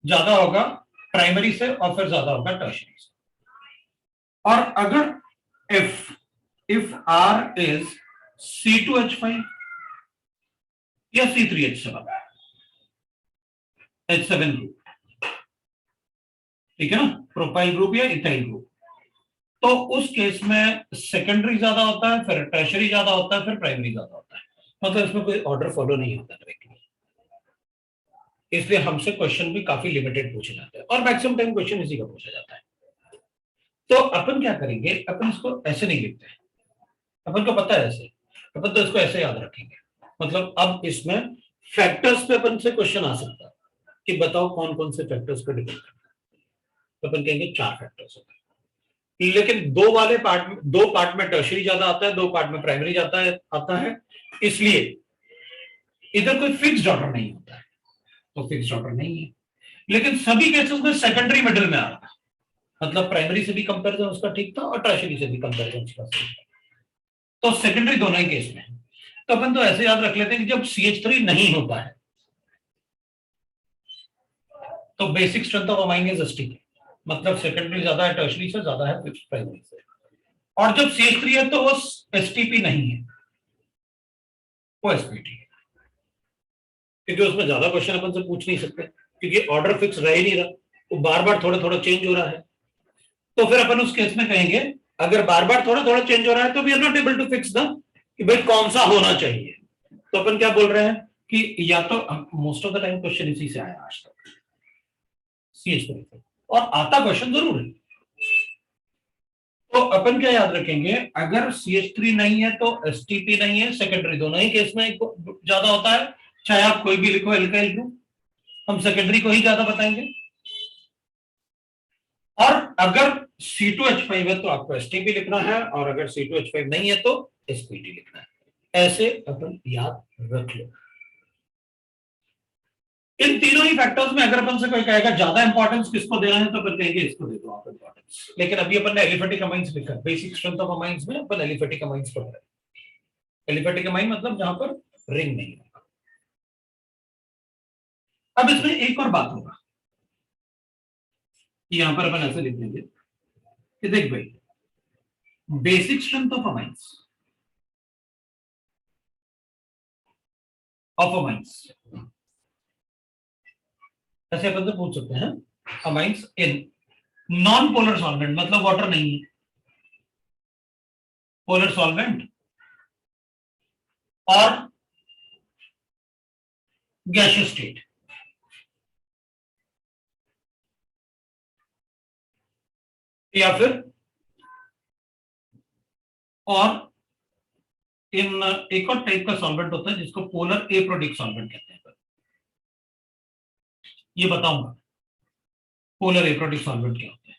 ज्यादा होगा प्राइमरी से और फिर ज्यादा होगा टर्शियरी से। और अगर if R is C2H5 या C3H7 H7 ग्रुप, ठीक है ना, प्रोपाइल ग्रुप या इथाइल ग्रुप, तो उस केस में सेकेंडरी ज्यादा होता है, फिर टर्शियरी ज्यादा होता है, फिर प्राइमरी ज्यादा होता है। मतलब इसमें कोई ऑर्डर फॉलो नहीं होता डायरेक्टली, इसलिए हमसे क्वेश्चन भी काफी लिमिटेड पूछे जाते हैं, और मैक्सिमम टाइम क्वेश्चन इसी का पूछा जाता है। तो अपन क्या करेंगे, अपन इसको ऐसे नहीं लिखते हैं, अपन को पता है ऐसे, अपन तो इसको ऐसे याद रखेंगे। मतलब अब इसमें फैक्टर्स पे अपन से क्वेश्चन आ सकता है कि बताओ कौन कौन से फैक्टर्स पर डिपेंड करता है, तो अपन कहेंगे चार फैक्टर्स होते हैं। लेकिन दो पार्ट में टर्शियरी ज्यादा आता है, दो पार्ट में प्राइमरी आता है, इसलिए इधर कोई फिक्स्ड ऑर्डर नहीं होता है, तो फिक्स्ड ऑर्डर नहीं है। लेकिन सभी केसेस में सेकेंडरी मिडिल में आ रहा है, मतलब प्राइमरी से भी कंपैरिजन उसका ठीक था और टर्शियरी से भी कंपैरिजन उसका ठीक था, तो सेकेंडरी दोनों ही केस में। तो अपन तो ऐसे याद रख लेते हैं कि जब CH3 नहीं होता है तो basic strength of amine is STP, मतलब सेकेंडरी ज्यादा है टर्शियरी से, ज्यादा है प्राइमरी से। और जब CH3 है तो वो एसटीपी नहीं है, वो एसपीटी है, क्योंकि उसमें ज्यादा क्वेश्चन अपन से पूछ नहीं सकते, क्योंकि ऑर्डर फिक्स रह ही नहीं रहा, वो बार बार थोड़ा थोड़ा चेंज हो रहा है। तो फिर अपन उस केस में कहेंगे, अगर बार बार थोड़ा थोड़ा चेंज हो रहा है तो we are not able to fix the कि भाई कौन सा होना चाहिए। तो अपन क्या बोल रहे हैं कि या तो most of the time question इसी से आया आज तक CH3 से, और आता क्वेश्चन जरूर है। तो अपन क्या याद रखेंगे, अगर CH3 नहीं है तो एसटीपी नहीं है, सेकेंडरी दोनों ही केस में ज्यादा होता है, चाहे आप कोई भी लिखो एल्काइल ग्रुप, हम सेकेंडरी को ही ज्यादा बताएंगे। और अगर C2H5 है तो आपको एसटीपी लिखना है, और अगर C2H5 नहीं है तो एसपीटी लिखना है। ऐसे अपन याद रख लो। इन तीनों ही फैक्टर्स में अगर अपन से कोई कहेगा ज्यादा इंपॉर्टेंस किसको देना है तो अपन कहेंगे इसको दे दो आप इंपॉर्टेंस। लेकिन अभी अपन ने एलिफेटिक अमाइंस लिखा है, बेसिक स्ट्रेंथ ऑफ अमाइंस में अपन एलिफेटिक अमाइंस पढ़ रहे हैं। एलिफेटिक अमाइन मतलब जहां पर रिंग नहीं होगा। अब इसमें एक और बात होगा, यहां पर अपन ऐसे लिख देंगे कि देख भाई, बेसिक स्ट्रेंथ ऑफ अमाइंस ऐसे अपन से पूछ सकते हैं, amines in non polar solvent, मतलब वाटर नहीं है, पोलर सॉल्वेंट और गैसियस स्टेट, या फिर और इन एक और टाइप का सॉल्वेंट होता है जिसको पोलर एप्रोडिक सॉल्वेंट कहते हैं, ये बताऊंगा पोलर एप्रोडिक सॉल्वेंट क्या होता है,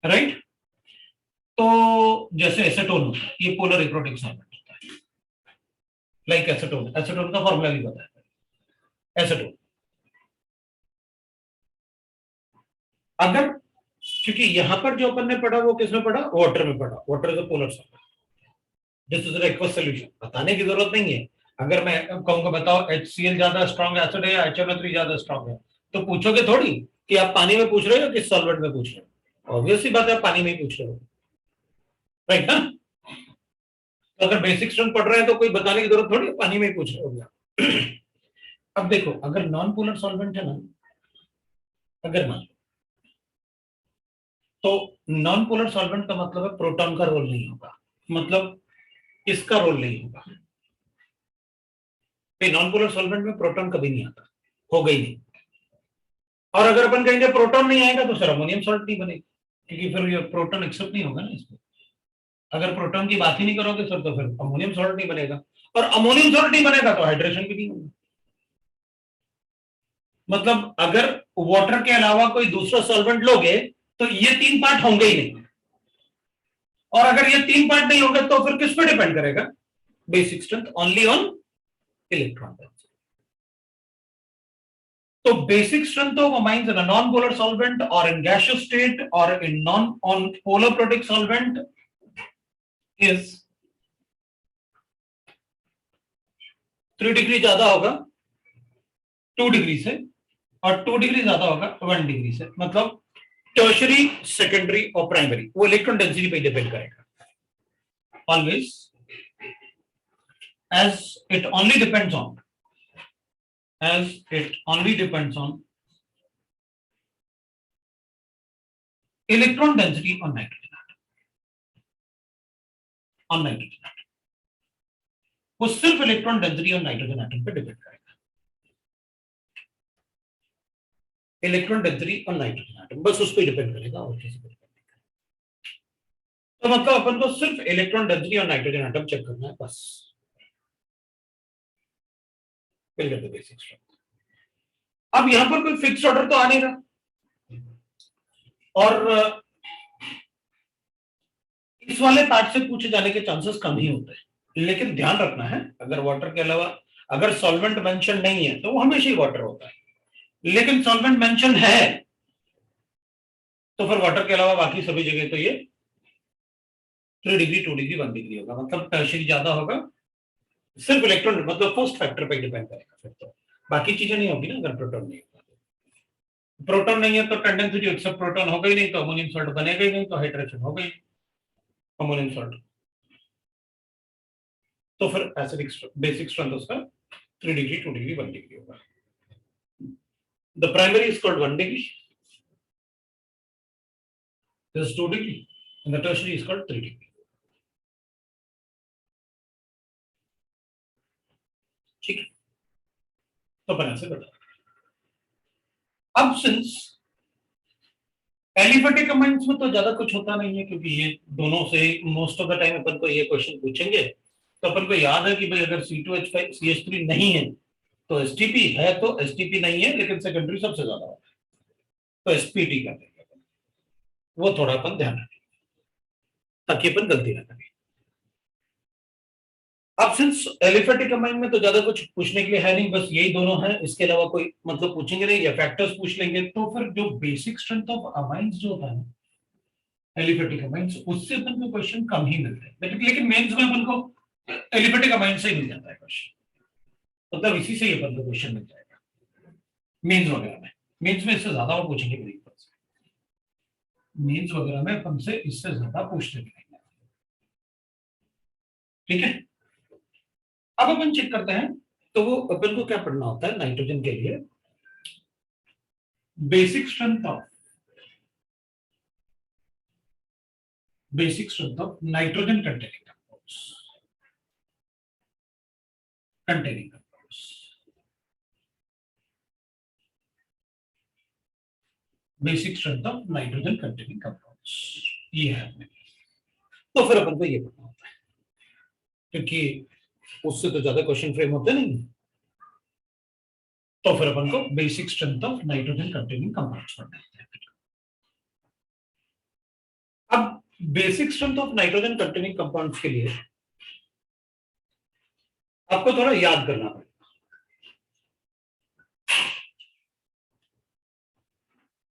राइट। तो जैसे एसीटोन होता है, ये पोलर एप्रोडिक सॉल्वेंट होता है, लाइक एसीटोन, एसीटोन का फॉर्मूला भी बताया है, एसीटोन। अगर, क्योंकि यहां पर जो अपन ने पढ़ा वो किसमें पढ़ा, वाटर में पढ़ा, water is a polar solvent, this is an aqueous solution, बताने की जरूरत नहीं है। अगर मैं कहूंगा बताओ HCl ज्यादा स्ट्रॉन्ग एसिड है या HNO3 ज्यादा स्ट्रॉन्ग है, तो पूछोगे थोड़ी कि आप पानी में पूछ रहे हो किस सॉल्वेंट में पूछ रहे हो, ऑब्वियसली बात है आप पानी में ही पूछ रहे हो, राइट ना। तो अगर बेसिक स्ट्रेंथ पढ़ रहे हैं तो कोई बताने की जरूरत थोड़ी, पानी में ही पूछ रहे हो। अब देखो, अगर नॉन पोलर सॉल्वेंट है ना, अगर मान लो, तो नॉन पोलर सॉल्वेंट का मतलब है प्रोटॉन का रोल नहीं होगा, मतलब इसका रोल नहीं होगा, नॉन पोलर सॉल्वेंट में प्रोटॉन कभी नहीं आता, होगा ही नहीं। और अगर अपन कहेंगे प्रोटॉन नहीं आएगा तो फिर अमोनियम सॉल्ट नहीं बनेगा, क्योंकि फिर ये प्रोटॉन एक्सेप्ट नहीं होगा ना इसमें। अगर प्रोटॉन की बात ही नहीं करोगे सर तो फिर अमोनियम सॉल्ट नहीं बनेगा, और अमोनियम सॉल्ट नहीं बनेगा तो हाइड्रेशन भी नहीं होगा। मतलब अगर वाटर के अलावा कोई दूसरा सॉल्वेंट लोगे तो ये 3 पार्ट होंगे ही नहीं, और अगर ये 3 पार्ट नहीं होंगे तो फिर किस पे डिपेंड करेगा, basic strength only on electron density. तो basic strength of amines in a non polar solvent or in gaseous state or in non on polar protic solvent is 3 degree ज्यादा होगा 2 डिग्री से, और 2 डिग्री ज्यादा होगा 1 degree से, मतलब tertiary, secondary और प्राइमरी, वो इलेक्ट्रॉन डेंसिटी पे डिपेंड करेगा always, as it only depends on electron density on nitrogen atom, वो सिर्फ इलेक्ट्रॉन डेंसिटी और नाइट्रोजन एटम पे डिपेंड करेगा, इलेक्ट्रॉन डेंसिटी और नाइट्रोजन एटम, बस उस पर डिपेंड करेगा और किसी पे डिपेंड नहीं करेगा। तो मतलब अपन को सिर्फ इलेक्ट्रॉन डेंसिटी और नाइट्रोजन एटम चेक करना है बस, फिर गेट द बेसिक स्ट्रेंथ। अब यहां पर कोई फिक्स ऑर्डर तो आ नहीं रहा, और इस वाले पार्ट से पूछे जाने के चांसेस कम ही होते हैं, लेकिन ध्यान रखना है अगर वाटर के अलावा अगर सॉल्वेंट मेंशन नहीं है तो वो हमेशा ही वाटर होता है, लेकिन सॉल्वेंट मेंशन है तो फिर वाटर के अलावा बाकी सभी जगह तो ये 3 डिग्री 2 डिग्री 1 डिग्री होगा, मतलब टर्शियरी ज्यादा होगा, सिर्फ इलेक्ट्रॉन मतलब फर्स्ट फैक्टर पे डिपेंड करेगा, फिर तो बाकी चीजें नहीं होगी ना। अगर प्रोटॉन नहीं होगा, प्रोटॉन नहीं है तो टेंडेंसी टू एक्सेप्ट प्रोटॉन होगा ही नहीं, तो अमोनियम सॉल्ट बनेगा ही नहीं, तो हाइड्रेशन होगा ही अमोनियम सॉल्ट, तो फिर एसिडिक बेसिक स्ट्रेंथ उसका 3 डिग्री 2 डिग्री 1 डिग्री होगा। The primary is called 1 degree, this is 2 degree, and the tertiary is called 3 degree. ठीक है, तो अपन ऐसे बता, अब सिंस एलिफेटिक अमाइंस में तो ज्यादा कुछ होता नहीं है, क्योंकि ये दोनों से मोस्ट ऑफ द टाइम अपन को ये क्वेश्चन पूछेंगे, तो अपन को याद है कि भाई अगर C2H5 CH3 नहीं है तो STP है, तो STP नहीं है लेकिन सेकेंडरी सबसे ज्यादा होता है, तो SPT कर देंगे, वो थोड़ा अपन ध्यान रखें ताकि अपन गलती ना करें। अब सिंस एलिफेटिक अमाइन में तो ज्यादा कुछ पूछने के लिए है नहीं, बस यही दोनों है, इसके अलावा कोई मतलब पूछेंगे नहीं, या फैक्टर्स पूछ लेंगे, तो फिर जो बेसिक स्ट्रेंथ ऑफ अमाइंस जो होता है ना एलिफेटिक अमाइंस, उससे अपन को क्वेश्चन कम ही मिलते हैं, लेकिन मेंस में अपन को एलिफेटिक अमाइंस से ही मिल जाता है क्वेश्चन, मतलब इसी से ही अपन को क्वेश्चन मिल जाएगा मेंस वगैरह में, मेंस में इससे ज्यादा वो पूछेंगे। मीन्स वगैरह में अपन से इससे ज्यादा पूछते भी नहीं। ठीक है, अब अपन चेक करते हैं। तो वो अपन को क्या पढ़ना होता है नाइट्रोजन के लिए, basic strength of nitrogen containing compounds, basic strength of nitrogen containing compounds, ये है अपने। तो फिर अपन को ये पढ़ना होता है, क्योंकि उससे तो ज्यादा क्वेश्चन फ्रेम होते नहीं। तो फिर अपन को basic strength of nitrogen containing compounds पढ़ना होता है। अब basic strength of nitrogen containing compounds के लिए आपको थोड़ा याद करना पड़ेगा।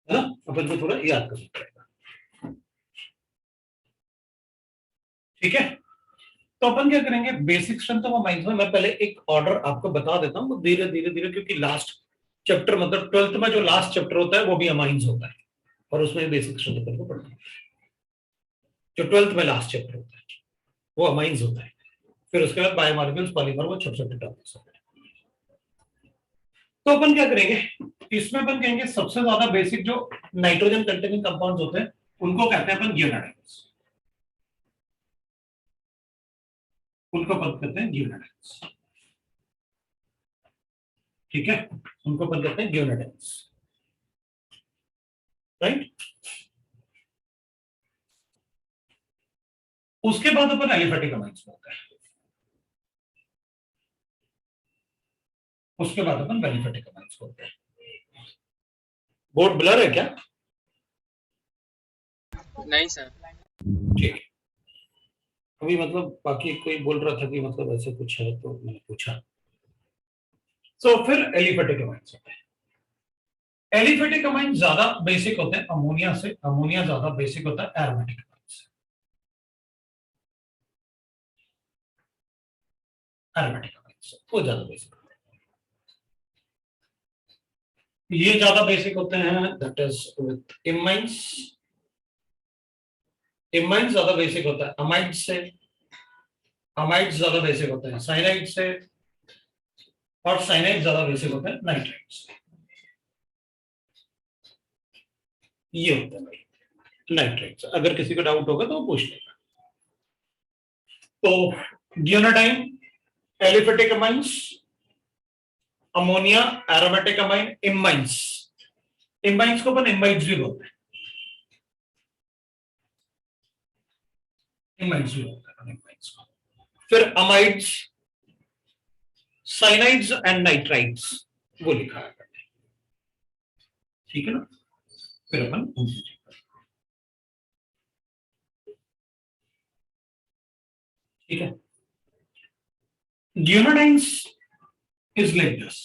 है ना, अपन को थोड़ा याद करना पड़ेगा। ठीक है, तो अपन क्या करेंगे, बेसिक स्ट्रेंथ ऑफ अमाइंस में मैं पहले एक ऑर्डर आपको बता देता हूं धीरे धीरे धीरे, क्योंकि लास्ट चैप्टर मतलब 12th में जो लास्ट चैप्टर होता है वो भी अमाइंस होता है, और उसमें बेसिक स्ट्रेंथ अपन को पढ़ना है। जो 12th में लास्ट चैप्टर होता है वो अमाइंस होता है, फिर उसके बाद बायोमॉलिक्यूल्स, पॉलीमर, वो छोटे छोटे टॉपिक्स होते हैं। तो अपन क्या करेंगे, इसमें अपन कहेंगे सबसे ज्यादा बेसिक जो नाइट्रोजन कंटेनिंग कंपाउंड्स होते हैं उनको कहते हैं अपन गियोनाडाइन्स, उनको अपन कहते हैं गियोनाडाइन्स। ठीक है, उनको अपन कहते हैं गियोनाडाइन्स, राइट। उसके बाद अपन एलिफेटिक अमाइंस बोलते हैं, उसके बाद अपन एलिफेटिक अमाइंस बोलते हैं। बोर्ड ब्लर है क्या? नहीं सर। ठीक है, अभी मतलब बाकी कोई बोल रहा था कि मतलब ऐसे कुछ है तो मैंने पूछा। सो फिर एलिफेटिक अमाइंस होते हैं। एलिफेटिक अमाइंस ज्यादा बेसिक होते हैं अमोनिया से, अमोनिया ज्यादा बेसिक होता है एरोमेटिक अमाइंस से। एरोमेटिक अमाइंस वो ज्यादा बेसिक होते हैं, ये ज्यादा बेसिक होते हैं, दैट इज विद इमाइंस। इमाइंस ज्यादा बेसिक होता है अमाइड्स से, अमाइड्स ज्यादा बेसिक होते हैं साइनाइड से, और साइनाइड ज्यादा बेसिक होते हैं नाइट्राइड से। ये होता है भाई नाइट्राइड से। अगर किसी को डाउट होगा तो वो पूछ लेगा। तो guanidine, aliphatic amines, ammonia, aromatic amine, imines. Imines को अपन इमाइड्स भी बोलते हैं, इमाइड्स भी बोलते हैं इमाइंस को। फिर अमाइड्स, साइनाइड्स एंड नाइट्राइड्स वो लिखा है, ठीक है ना। फिर अपन उनसे चेक करेंगे, ठीक है। गियोनाडाइन्स इज लाइक दिस।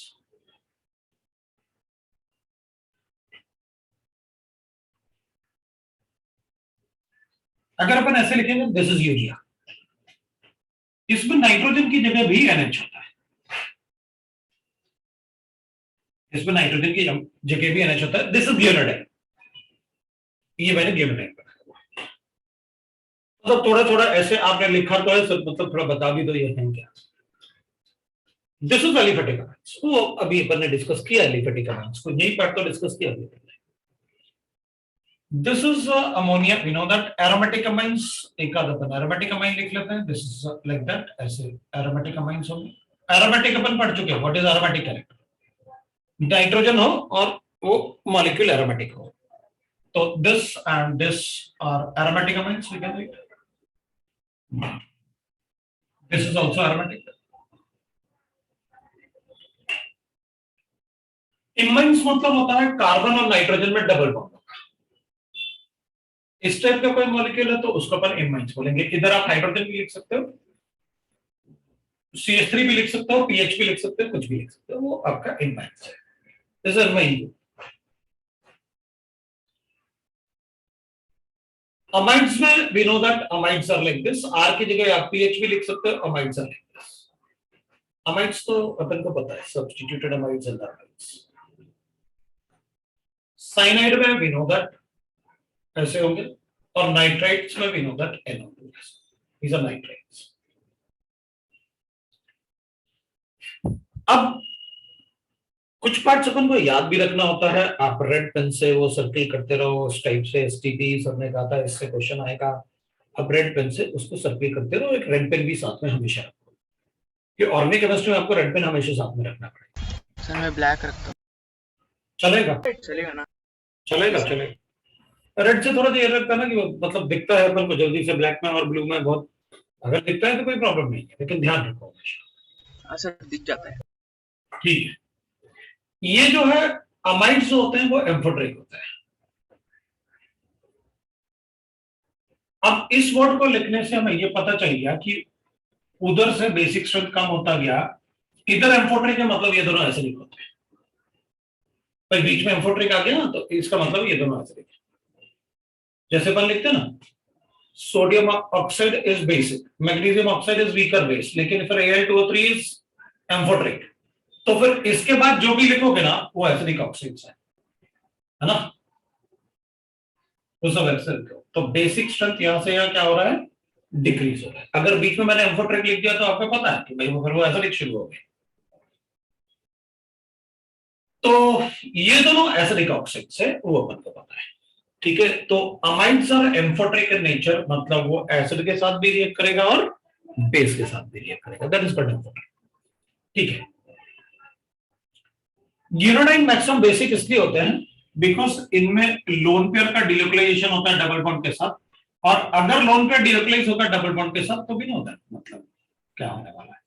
अगर अपन ऐसे लिखेंगे दिस इज यूरिया, इसमें नाइट्रोजन की जगह भी NH होता है, इसमें नाइट्रोजन की जगह भी NH होता है। दिस इज गियोनाडाइन, ये मैंने गियोनाडाइन बनाया। मतलब थोड़ा थोड़ा ऐसे आपने लिखा तो है, मतलब थोड़ा बता भी दो ये है क्या। दिस इज एलिफेटिक अमाइंस, वो अभी अपन ने डिस्कस किया एलिफेटिक अमाइंस को, यही पार्ट तो डिस्कस किया अभी। This is ammonia. We know that aromatic amines, एक आध अपन aromatic amine लिख लेते हैं. This is like that. ऐसे aromatic amines होंगे. Aromatic अपन पढ़ चुके हैं. What is aromatic character? Nitrogen हो और वो मॉलिक्यूल aromatic हो. तो this and this are aromatic amines. We can write. This is also aromatic. Imines मतलब होता है कार्बन और नाइट्रोजन में डबल बॉन्ड। इस टाइप का कोई मॉलिक्यूल है तो उसको अपन इमाइंस बोलेंगे। इधर आप हाइड्रोजन भी लिख सकते हो, CH3 भी लिख सकते हो, PH भी लिख सकते हो, कुछ भी लिख सकते हो, वो आपका इमाइंस है। This is imine. अमाइड्स में we know that amides are like this. R की जगह आप PH भी लिख सकते हो, amides are like this. Amides तो अपन को पता है, substituted amides and amides. Cyanide में वी नो दैट ऐसे होंगे, और नाइट्राइट्स में भी know that NO2 these are nitrates. अब कुछ पार्ट्स अपन को याद भी रखना होता है, आप रेड पेन से वो सर्किल करते रहो उस टाइप से, STP सर ने कहा था इससे क्वेश्चन आएगा, अब रेड पेन से उसको सर्किल करते रहो, एक रेड पेन भी साथ में हमेशा रखो, कि ऑर्गेनिक केमिस्ट्री में आपको रेड पेन हमेशा साथ में रखना पड़ेगा। सर मैं ब्लैक रखता हूँ, चलेगा चलेगा ना? चलेगा चलेगा। रेड से थोड़ा देर रखता है ना, कि वो मतलब दिखता है अपन को जल्दी से, ब्लैक में और ब्लू में बहुत, अगर दिखता है तो कोई प्रॉब्लम नहीं है, लेकिन ध्यान रखो हमेशा। हाँ सर दिख जाता है। ठीक है, ये जो है अमाइड्स जो होते हैं वो एम्फोटेरिक होते हैं। अब इस वर्ड को लिखने से हमें ये पता चल गया कि उधर से बेसिक स्ट्रेंथ कम होता गया, इधर एम्फोटेरिक है, मतलब ये दोनों एसिडिक होते हैं। भाई बीच में एम्फोटेरिक आ गया ना, तो इसका मतलब ये दोनों एसिडिक है। जैसे अपन लिखते हैं ना, sodium oxide is basic, magnesium oxide is weaker base, लेकिन फिर Al2O3 इज एम्फोटेरिक, तो फिर इसके बाद जो भी लिखोगे ना वो एसिडिक ऑक्साइड्स है ना, वो सब एसिडिक। तो बेसिक स्ट्रेंथ यहां से यहां क्या हो रहा है, डिक्रीज हो रहा है। अगर बीच में मैंने एम्फोटेरिक लिख दिया तो आपको पता है कि भाई वो फिर वो एसिडिक शुरू हो गए। तो ये दोनों एसिडिक ऑक्साइड्स है, वो अपन को पता है। ठीक है, तो amides are amphoteric in nature, मतलब वो एसिड के साथ भी रिएक्ट करेगा और बेस के साथ भी रिएक्ट करेगा, दैट इज कॉल्ड एम्फोटेरिक। ठीक है, गिनोडाइन मैक्सिमम बेसिक इसलिए होते हैं बिकॉज इनमें लोन पेयर का डिलोकलाइजेशन होता है डबल बॉन्ड के साथ, और अगर लोन पेयर डिलोकलाइज होगा डबल बॉन्ड के साथ तो भी नहीं होता है, मतलब क्या होने वाला है,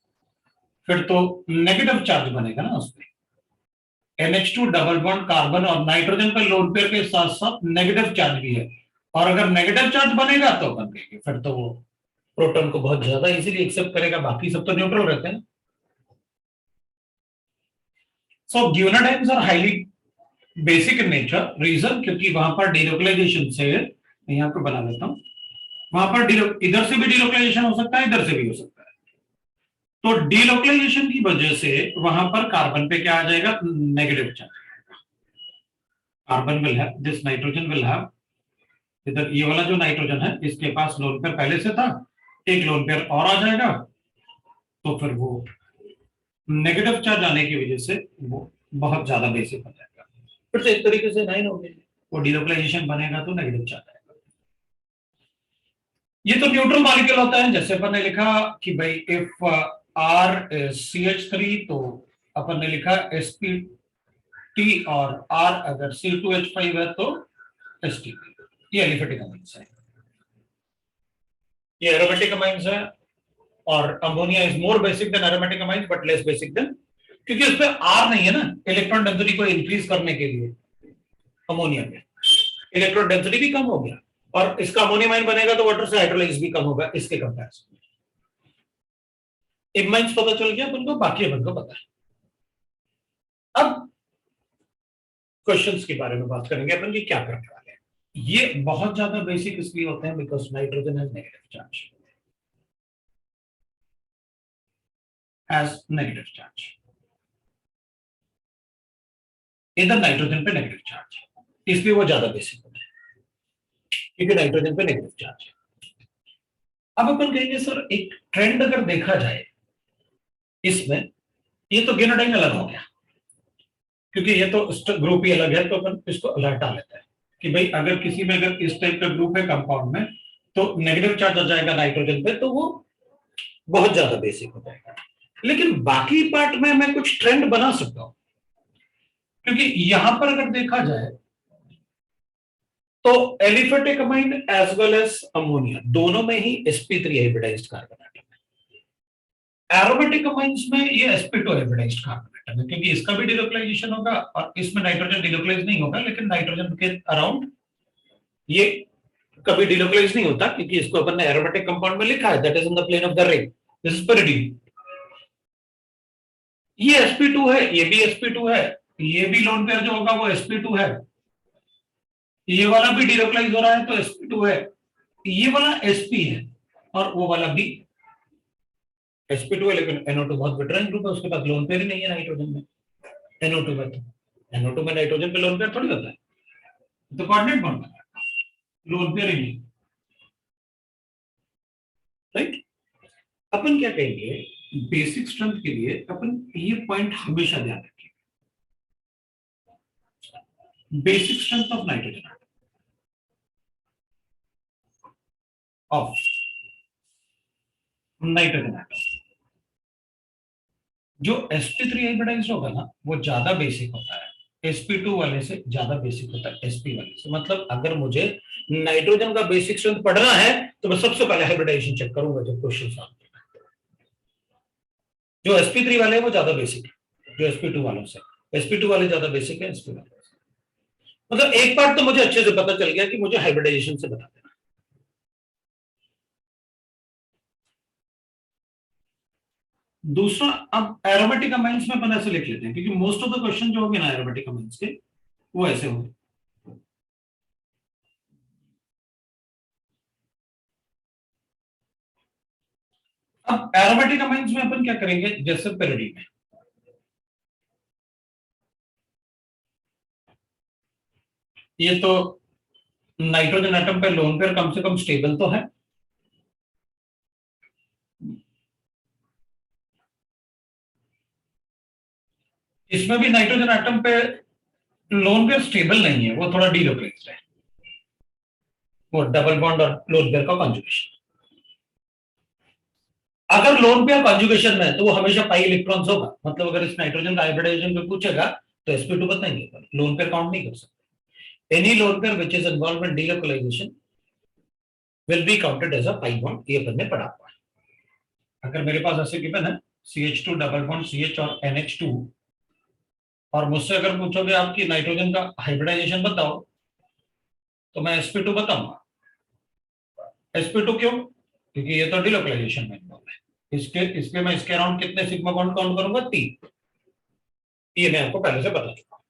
फिर तो नेगेटिव चार्ज बनेगा ना उस पर। NH2 डबल बॉन्ड कार्बन और नाइट्रोजन पर लोन पेयर के साथ साथ नेगेटिव चार्ज भी है, और अगर नेगेटिव चार्ज बनेगा तो बन गएगी, फिर तो वो प्रोटॉन को बहुत ज्यादा इजीली एक्सेप्ट करेगा, बाकी सब तो न्यूट्रल रहते हैं। सो guanidines are highly basic in nature, reason क्योंकि वहां पर डिलोकलाइजेशन से, यहां पर बना देता हूं, वहां पर इधर से भी डिलोकलाइजेशन हो सकता है, इधर से भी हो सकता है। तो डिलोकलाइजेशन की वजह से वहां पर कार्बन पे क्या आ जाएगा, negative charge. Carbon will have this, nitrogen will have, इधर ये वाला जो नाइट्रोजन है इसके पास लोन पेयर पहले से था, एक लोन पेयर और आ जाएगा, तो फिर वो नेगेटिव चार्ज आने की वजह से वो बहुत ज्यादा बेसिक हो जाएगा, फिर से एक तरीके से 9 हो गए, वो डिलोकलाइजेशन बनेगा तो नेगेटिव चार्ज आएगा। ये तो न्यूट्रल मॉलिक्यूल होता है, जैसे अपन ने लिखा कि भाई इफ R is CH3 तो अपन ने लिखा sp(T) और R अगर C2H5 है तो sp(P). ये एलिफेटिक अमाइंस है, ये एरोमेटिक अमाइंस है, और ammonia is more basic than aromatic amines but less basic than, क्योंकि उसमें R नहीं है ना इलेक्ट्रॉन डेंसिटी को इंक्रीज करने के लिए। अमोनिया में इलेक्ट्रॉन डेंसिटी भी कम हो गया, और इसका अमोनियम आयन बनेगा तो वाटर से हाइड्रोलाइज भी कम होगा इसके कंपैरिजन में। इमाइंस पता चल गया अपन को, बाकी अपन को पता है। अब क्वेश्चंस के बारे में बात करेंगे अपन कि क्या करने वाले हैं। ये बहुत ज्यादा बेसिक इसलिए होते हैं because nitrogen has negative charge, इधर नाइट्रोजन पे नेगेटिव चार्ज, इसलिए वो ज्यादा बेसिक होते हैं क्योंकि नाइट्रोजन पे नेगेटिव चार्ज है। अब अपन कहेंगे सर एक ट्रेंड अगर देखा जाए इसमें, ये तो गिनोडाइन अलग हो गया क्योंकि ये तो ग्रुप ही अलग है, तो अपन इसको अलग हटा लेते हैं कि भाई अगर किसी में अगर इस टाइप का ग्रुप है कंपाउंड में तो नेगेटिव चार्ज आ जाएगा नाइट्रोजन पे, तो वो बहुत ज्यादा बेसिक हो जाएगा। लेकिन बाकी पार्ट में मैं कुछ ट्रेंड बना सकता हूं, क्योंकि यहां पर अगर देखा जाए तो aliphatic amine as well as ammonia दोनों में ही sp3 हाइब्रिडाइज्ड कार्बन एटम है। एरोमेटिक अमाइंस में ये sp2 हाइब्रिडाइज्ड कार्बन एटम है, क्योंकि इसका भी डिलोकलाइजेशन होगा और इसमें नाइट्रोजन डिलोकलाइज नहीं होगा, लेकिन नाइट्रोजन के अराउंड ये कभी डिलोकलाइज नहीं होता क्योंकि इसको अपन ने एरोमेटिक कंपाउंड में लिखा है, that is in the plane of the ring, this is pyridine। ये sp2 है, ये भी sp2 है, ये भी लोन पेयर जो होगा वो sp2 है, ये वाला भी डिलोकलाइज हो रहा है तो sp2 है, ये वाला sp है और वो वाला भी sp2 है, लेकिन NO2 बहुत विटरन ग्रुप है, उसके पास लोन पेयर ही नहीं है नाइट्रोजन में। NO2 में तो NO2 में नाइट्रोजन पे लोन पेयर थोड़ी होता है, तो कोऑर्डिनेट बॉन्ड बना, लोन पेयर ही नहीं, राइट। अपन क्या कहेंगे, बेसिक स्ट्रेंथ के लिए अपन ये पॉइंट हमेशा ध्यान रखें, basic strength of nitrogen of nitrogen atom, जो sp3 हाइब्रिडाइज्ड होगा ना वो ज्यादा बेसिक होता है, sp2 वाले से ज्यादा बेसिक होता है sp वाले से। मतलब अगर मुझे नाइट्रोजन का बेसिक स्ट्रेंथ पढ़ना है तो मैं सबसे पहले हाइब्रिडाइजेशन चेक करूंगा जब क्वेश्चन सॉल्व करना है। जो sp3 वाले हैं वो ज्यादा बेसिक है जो sp2 वालों से, sp2 वाले ज्यादा बेसिक है sp वाले से। मतलब एक पार्ट तो मुझे अच्छे से पता चल गया कि मुझे हाइब्रिडाइजेशन से बता देना। दूसरा, अब एरोमेटिक अमाइंस में अपन ऐसे लिख लेते हैं क्योंकि मोस्ट ऑफ द क्वेश्चन जो होंगे ना एरोमेटिक अमाइंस के वो ऐसे होंगे। अब एरोमेटिक अमाइंस में अपन क्या करेंगे, जैसे पेरिडी में ये तो नाइट्रोजन एटम पे लोन पेयर कम से कम स्टेबल तो है, इसमें भी नाइट्रोजन एटम पे लोन पेयर स्टेबल नहीं है, वो थोड़ा डीलोकलाइज्ड है, वो डबल बॉन्ड और लोन पेयर का कॉन्जुगेशन। अगर लोन पेयर कॉन्जुगेशन में है तो वो हमेशा पाई इलेक्ट्रॉन्स होगा, मतलब अगर इस नाइट्रोजन का हाइब्रिडाइजेशन पे पूछेगा तो sp2 बताएंगे, पर लोन पेयर काउंट नहीं कर सकते। Any lone pair which is involved in delocalization will be counted as a pi bond, ये अपन ने पढ़ा हुआ है। अगर मेरे पास ऐसे गिवन है CH2 डबल बॉन्ड CH और NH2 और मुझसे अगर पूछोगे आपकी नाइट्रोजन का हाइब्रिडाइजेशन बताओ तो मैं sp2 बताऊंगा। sp2 क्यों? क्योंकि ये तो डीलोकलाइजेशन में इन्वॉल्व है, इसके मैं इसके अराउंड कितने सिग्मा बॉन्ड काउंट करूंगा, 3। ये मैं आपको पहले से बता चुका हूं,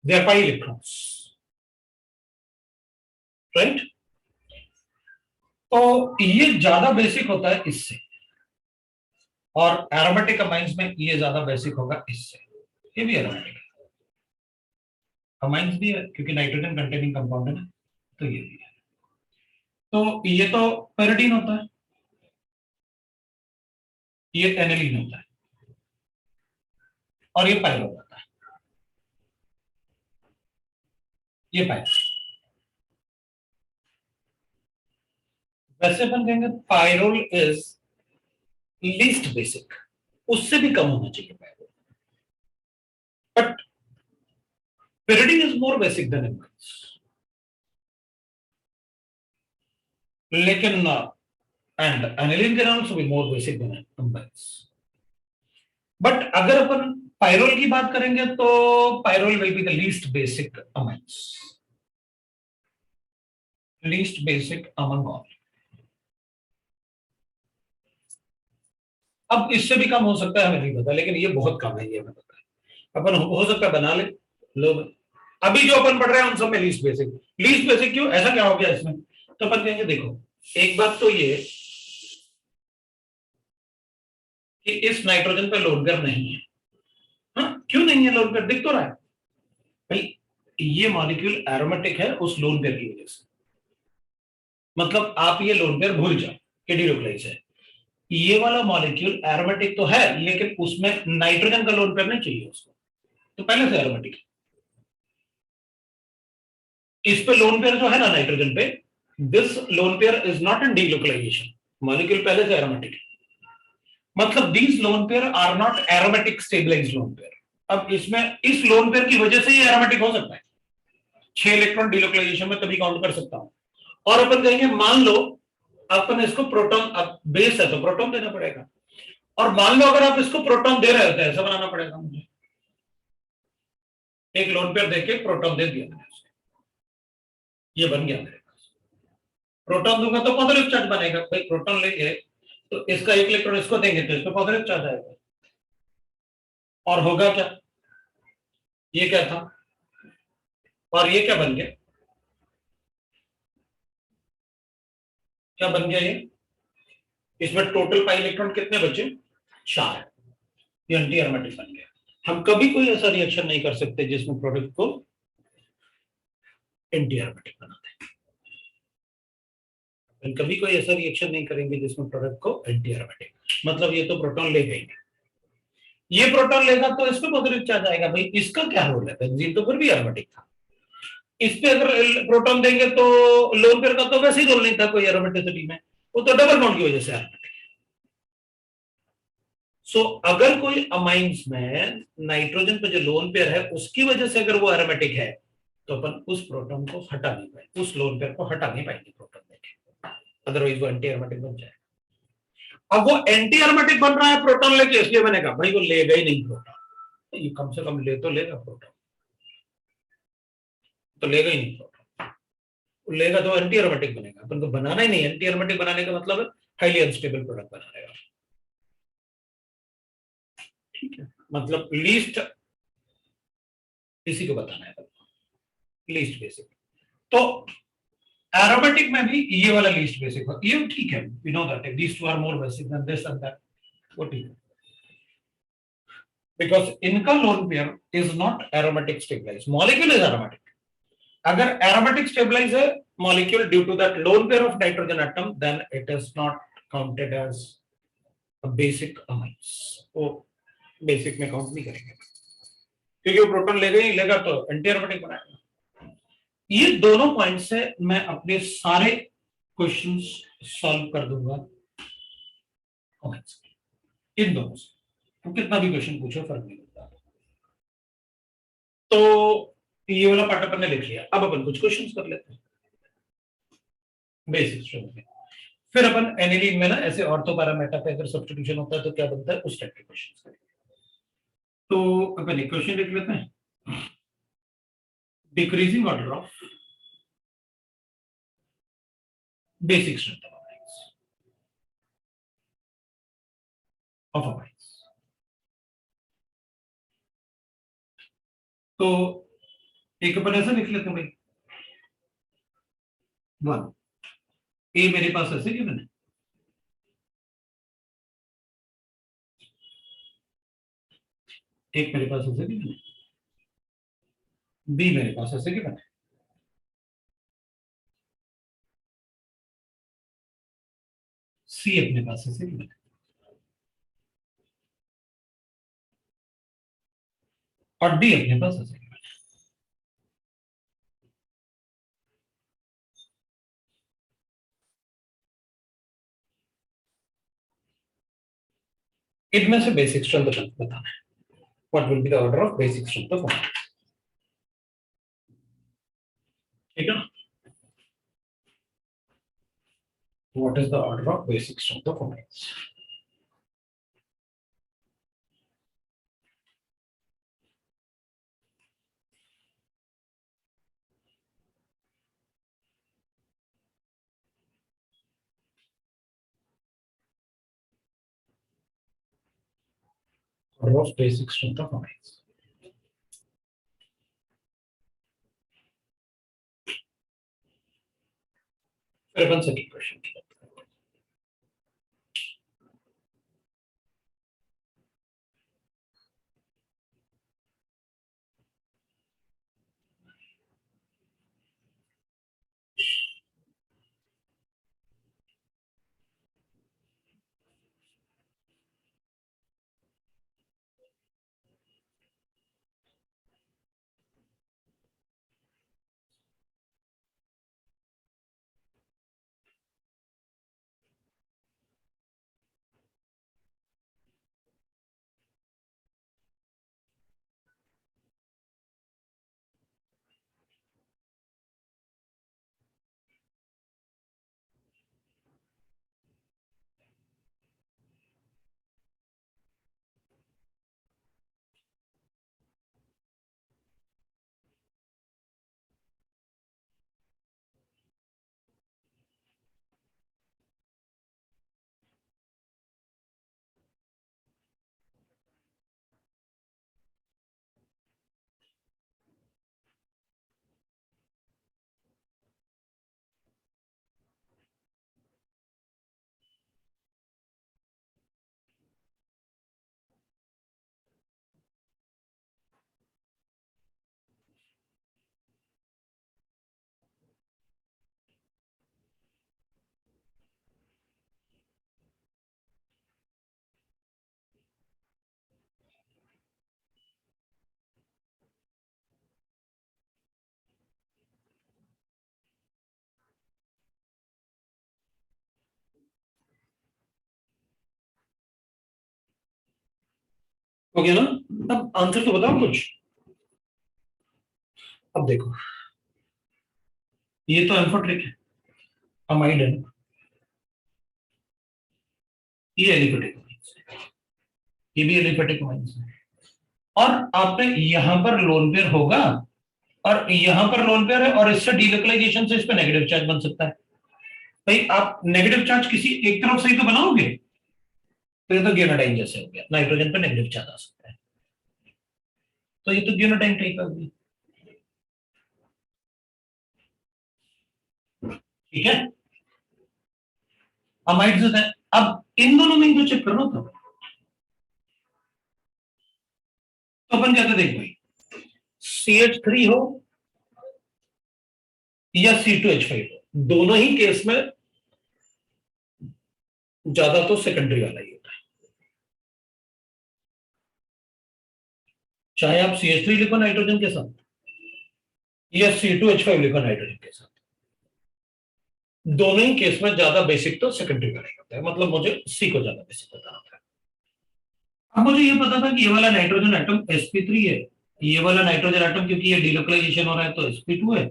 they are pi electrons, right. तो ये ज्यादा बेसिक होता है इससे, और एरोमेटिक अमाइंस में ये ज्यादा बेसिक होगा इससे। ये भी एरोमेटिक है, अमाइंस भी है क्योंकि नाइट्रोजन कंटेनिंग कंपाउंड है ना, तो ये भी है। तो ये तो पेरिडीन होता है, ये एनिलीन होता है और ये पायरोल होता है, ये पायरोल। वैसे अपन कहेंगे पायरोल इज लीस्ट बेसिक, उससे भी कम होना चाहिए pyrrole, but pyridine is more basic than amines, लेकिन and aniline can also be more basic than amines, but अगर अपन पायरोल की बात करेंगे तो pyrrole will be the least basic amines, least basic among all। अब इससे भी कम हो सकता है, हमें नहीं पता, लेकिन ये बहुत कम है, ये हमें पता है। अपन हो सकता है बना ले लोग, अभी जो अपन पढ़ रहे हैं उन सब में लीस्ट बेसिक क्यों, ऐसा क्या हो गया इसमें? तो अपन कहेंगे देखो, एक बात तो ये कि इस नाइट्रोजन पे लोन पेयर नहीं है। हाँ, क्यों नहीं है लोन पेयर? दिख तो रहा है भाई, ये मॉलिक्यूल एरोमेटिक है उस लोन पेयर की वजह से। मतलब आप ये लोन पेयर भूल जाओ कि डीलोकलाइज है, ये वाला मॉलिक्यूल एरोमेटिक तो है लेकिन उसमें नाइट्रोजन का लोन पेयर नहीं चाहिए उसको, तो पहले से एरोमेटिक है। इस पे लोन पेयर जो है ना नाइट्रोजन पे, this lone pair is not in delocalization, molecule पहले से एरोमेटिक है, मतलब these lone pair are not aromatic stabilized lone pair. अब इसमें इस लोन पेयर की वजह से ही एरोमेटिक हो सकता है, 6 इलेक्ट्रॉन डीलोकलाइजेशन में तभी काउंट कर सकता हूं। और अपन कहेंगे मान लो अपन इसको प्रोटॉन, अब बेस है तो प्रोटॉन देना पड़ेगा, और मान लो अगर आप इसको प्रोटॉन दे रहे हो तो ऐसा बनाना पड़ेगा मुझे, एक लोन पेयर देके प्रोटॉन दे दिया मैंने उसको, ये बन गया मेरे पास। प्रोटॉन दूंगा तो पॉजिटिव चार्ज बनेगा, भाई प्रोटॉन लेंगे तो इसका एक इलेक्ट्रॉन इसको देंगे तो इसको पॉजिटिव चार्ज आएगा, और होगा क्या, ये क्या था और ये क्या बन गया, क्या बन गया ये, इसमें टोटल पाई इलेक्ट्रॉन कितने बचे, 4, ये एंटी एरोमेटिक बन गया। हम कभी कोई ऐसा रिएक्शन नहीं कर सकते जिसमें प्रोडक्ट को एंटी एरोमेटिक बनाते हैं। कभी कोई ऐसा रिएक्शन नहीं करेंगे जिसमें प्रोडक्ट को एंटी एरोमेटिक, मतलब ये तो प्रोटॉन लेगा ही नहीं। ये प्रोटॉन लेगा तो इसमें पॉजिटिव चार्ज आएगा, भाई इसका क्या रोल है, बेंजीन तो फिर भी एरोमेटिक था, इस पे अगर प्रोटॉन देंगे तो लोन पेयर का तो वैसे ही रोल नहीं था कोई एरोमेटिसिटी में, वो तो डबल बॉन्ड की वजह से एरोमेटिक। सो अगर कोई अमाइंस में नाइट्रोजन पे जो लोन पेयर है उसकी वजह से अगर वो एरोमेटिक है तो अपन उस प्रोटॉन को हटा नहीं पाएंगे, उस लोन पेयर को हटा नहीं पाएंगे प्रोटॉन लेके, अदरवाइज वो एंटी एरोमेटिक बन जाए। अब वो एंटी एरोमेटिक बन रहा है प्रोटॉन लेके, इसलिए मैंने कहा भाई वो लेगा ही नहीं प्रोटॉन, ये कम से कम ले तो लेगा प्रोटॉन, तो लेगा ही नहीं प्रोटॉन, लेगा तो एंटी एरोमेटिक बनेगा, अपन को बनाना ही नहीं, एंटी एरोमेटिक बनाने का मतलब है हाईली अनस्टेबल प्रोडक्ट बना रहेगा। ठीक है, मतलब लीस्ट इसी को बताना है, लीस्ट बेसिक। तो एरोमेटिक में भी ये वाला लीस्ट बेसिक है, ये ठीक है, we know that these two are more basic than this and that, वो ठीक है, बिकॉज इनका lone pair is not aromatic stabilize, molecule is aromatic. अगर एरोमेटिक स्टेबलाइज है molecule due to that lone pair of nitrogen atom, then it is not counted as a basic amines, वो basic में count नहीं करेंगे, क्योंकि वो proton लेगा ही लेगा तो एंटी एरोमेटिक बनाएगा। ये दोनों पॉइंट से मैं अपने सारे क्वेश्चंस सॉल्व कर दूंगा इन दोनों से, तो कितना भी क्वेश्चन पूछो फर्क नहीं पड़ता। तो ये वाला पार्ट अपन ने लिख लिया, अब अपन कुछ क्वेश्चंस कर लेते हैं बेसिक स्ट्रक्चर में, फिर अपन एनिलीन में ना ऐसे ऑर्थो पैरामीटर पे अगर सब्स्टिट्यूशन होता है तो क्या बनता है उस टाइप के क्वेश्चंस करेंगे। तो अपन एक क्वेश्चन लिख लेते हैं, decreasing order of basic strength of amines. तो एक अपन ऐसा लिख लेते हैं भाई, वन ए मेरे पास ऐसे गिवन है, एक मेरे पास ऐसे गिवन है, बी मेरे पास ऐसे गिवन है, सी अपने पास ऐसे गिवन है, और डी अपने पास ऐसे गिवन है। इनमें से बेसिक स्ट्रेंथ बताना है, what will be the order of basic strength of amines, ठीक है ना, what is the order of basic strength of amines. Order of basic strength of amines. फिर अपन सेकंड क्वेश्चन, हो गया ना? अब आंसर तो बताओ कुछ। अब देखो, ये तो एम्फोटेरिक है, अमाइड है ना, ये एलिफेटिक अमाइड्स है, ये भी एलिफेटिक अमाइड्स है। और आपने यहां पर लोन पेयर होगा और यहां पर लोन पेयर है, और इससे डीलोकलाइजेशन से इस पे नेगेटिव चार्ज बन सकता है। भाई आप नेगेटिव चार्ज किसी एक तरफ से ही तो बनाओगे, तो ये तो गियोनाटाइन जैसे हो गया, नाइट्रोजन पे नेगेटिव चार्ज आ सकता है, तो ये तो गियोनाटाइन टाइप हो गई। ठीक है, अमाइड्स है। अब इन दोनों में ही तो चेक करना था। तो अपन कहते देख भाई, CH3 हो या C2H5 हो, दोनों ही केस में ज्यादा तो सेकेंडरी वाला ही होता है। चाहे आप CH3 लिखो नाइट्रोजन के साथ या C2H5 लिखो नाइट्रोजन के साथ, दोनों ही केस में ज्यादा बेसिक तो सेकेंडरी वाला ही होता है। मतलब मुझे C को ज्यादा बेसिक बताना था। अब मुझे ये पता था कि ये वाला नाइट्रोजन एटम sp3 है, ये वाला नाइट्रोजन एटम क्योंकि ये डीलोकलाइजेशन हो रहा है तो sp2 है,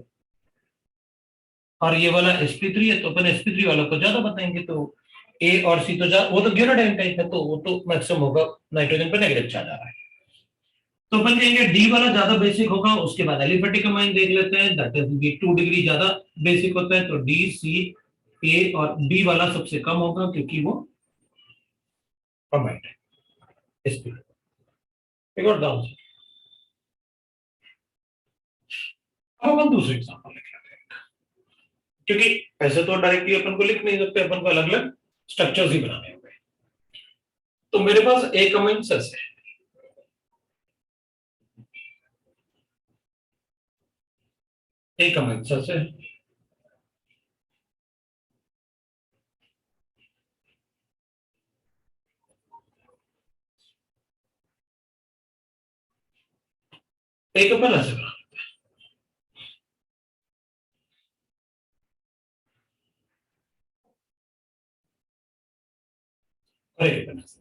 और ये वाला sp3 है, तो अपन sp3 वालों को ज्यादा बताएंगे। तो A और C तो वो तो गियोनाटाइन टाइप है, तो वो तो मैक्सिमम होगा, नाइट्रोजन पे नेगेटिव चार्ज आ रहा है, तो अपन कहेंगे D वाला ज्यादा बेसिक होगा। उसके बाद एलिफेटिक अमाइन देख लेते हैं, दैट इज 2 डिग्री ज्यादा बेसिक होता है, तो D C A और B वाला सबसे कम होगा क्योंकि वो अमाइड है sp2। एक और डाउन, अब हम दूसरे एग्जांपल लिख लेते हैं, क्योंकि ऐसे तो डायरेक्टली अपन को लिख नहीं सकते, अपन को अलग अलग स्ट्रक्चर्स ही बनाने होंगे। तो मेरे पास एक अमाइन सस है, एक अमाइन सस है, एक अपन ऐसे बना, और एक अपन ऐसे,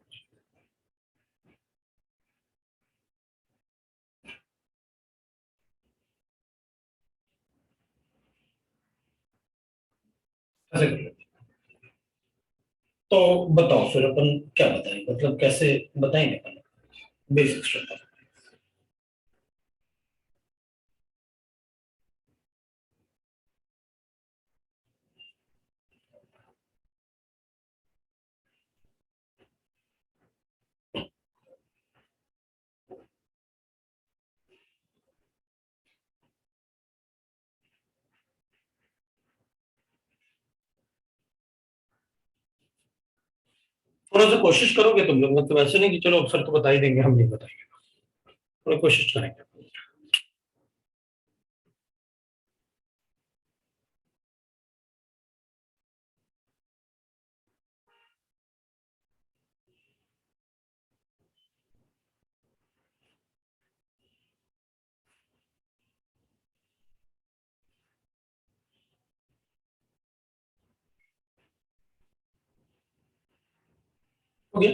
ऐसे कर लेते हैं। तो बताओ फिर अपन क्या बताएं, मतलब कैसे बताएंगे अपन बेसिक स्ट्रक्चर। थोड़ा सा कोशिश करोगे तुम लोग, मतलब ऐसे नहीं कि चलो अक्सर तो बता ही देंगे, हम नहीं बताएंगे, थोड़ा कोशिश करेंगे। हो गया,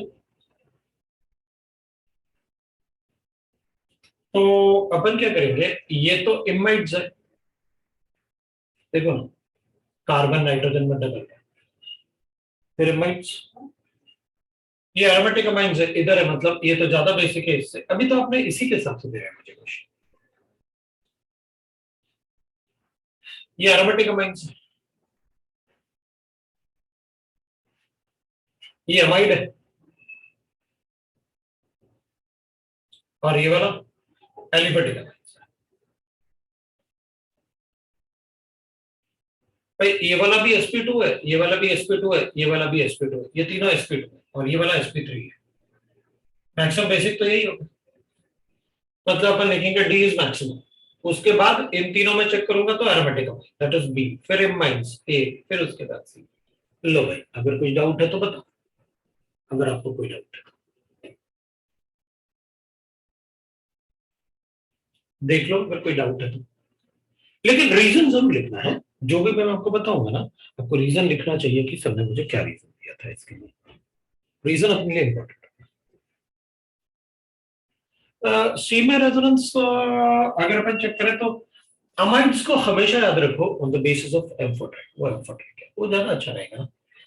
तो अपन क्या करेंगे, ये तो इमाइड्स है, देखो ना, कार्बन नाइट्रोजन में डबल है, फिर इमाइड्स, ये एरोमेटिक अमाइंस है, इधर है, मतलब ये तो ज्यादा बेसिक है इससे। अभी तो आपने इसी के हिसाब से दे रहा है मुझे क्वेश्चन, ये एरोमेटिक अमाइंस है, ये अमाइड है, और ये वाला एलिफेटिक अमाइंस है। भाई ये वाला भी sp2 है, ये वाला भी sp2 है, ये वाला भी sp2 है, ये तीनों sp2 है, और ये वाला sp3 है। मैक्सिमम बेसिक तो यही होगा, मतलब अपन लिखेंगे D इज मैक्सिमम, उसके बाद इन तीनों में चेक करूंगा तो aromatic amine that is B, फिर इमाइंस A, फिर उसके बाद C। लो भाई, अगर कोई डाउट है तो बताओ, अगर आपको कोई डाउट है देख लो, अगर कोई डाउट है तो। लेकिन रीजन जरूर लिखना है, जो भी मैं आपको बताऊंगा ना, आपको रीजन लिखना चाहिए कि सबने मुझे क्या रीजन दिया था इसके लिए, रीजन अपने लिए इंपॉर्टेंट। सी में रेजोनेंस अगर अपन चेक करें तो अमाइड्स को हमेशा याद रखो ऑन द बेसिस ऑफ एम्फोटेट, वो एम्फोटेट है, वो ज्यादा अच्छा रहेगा ना,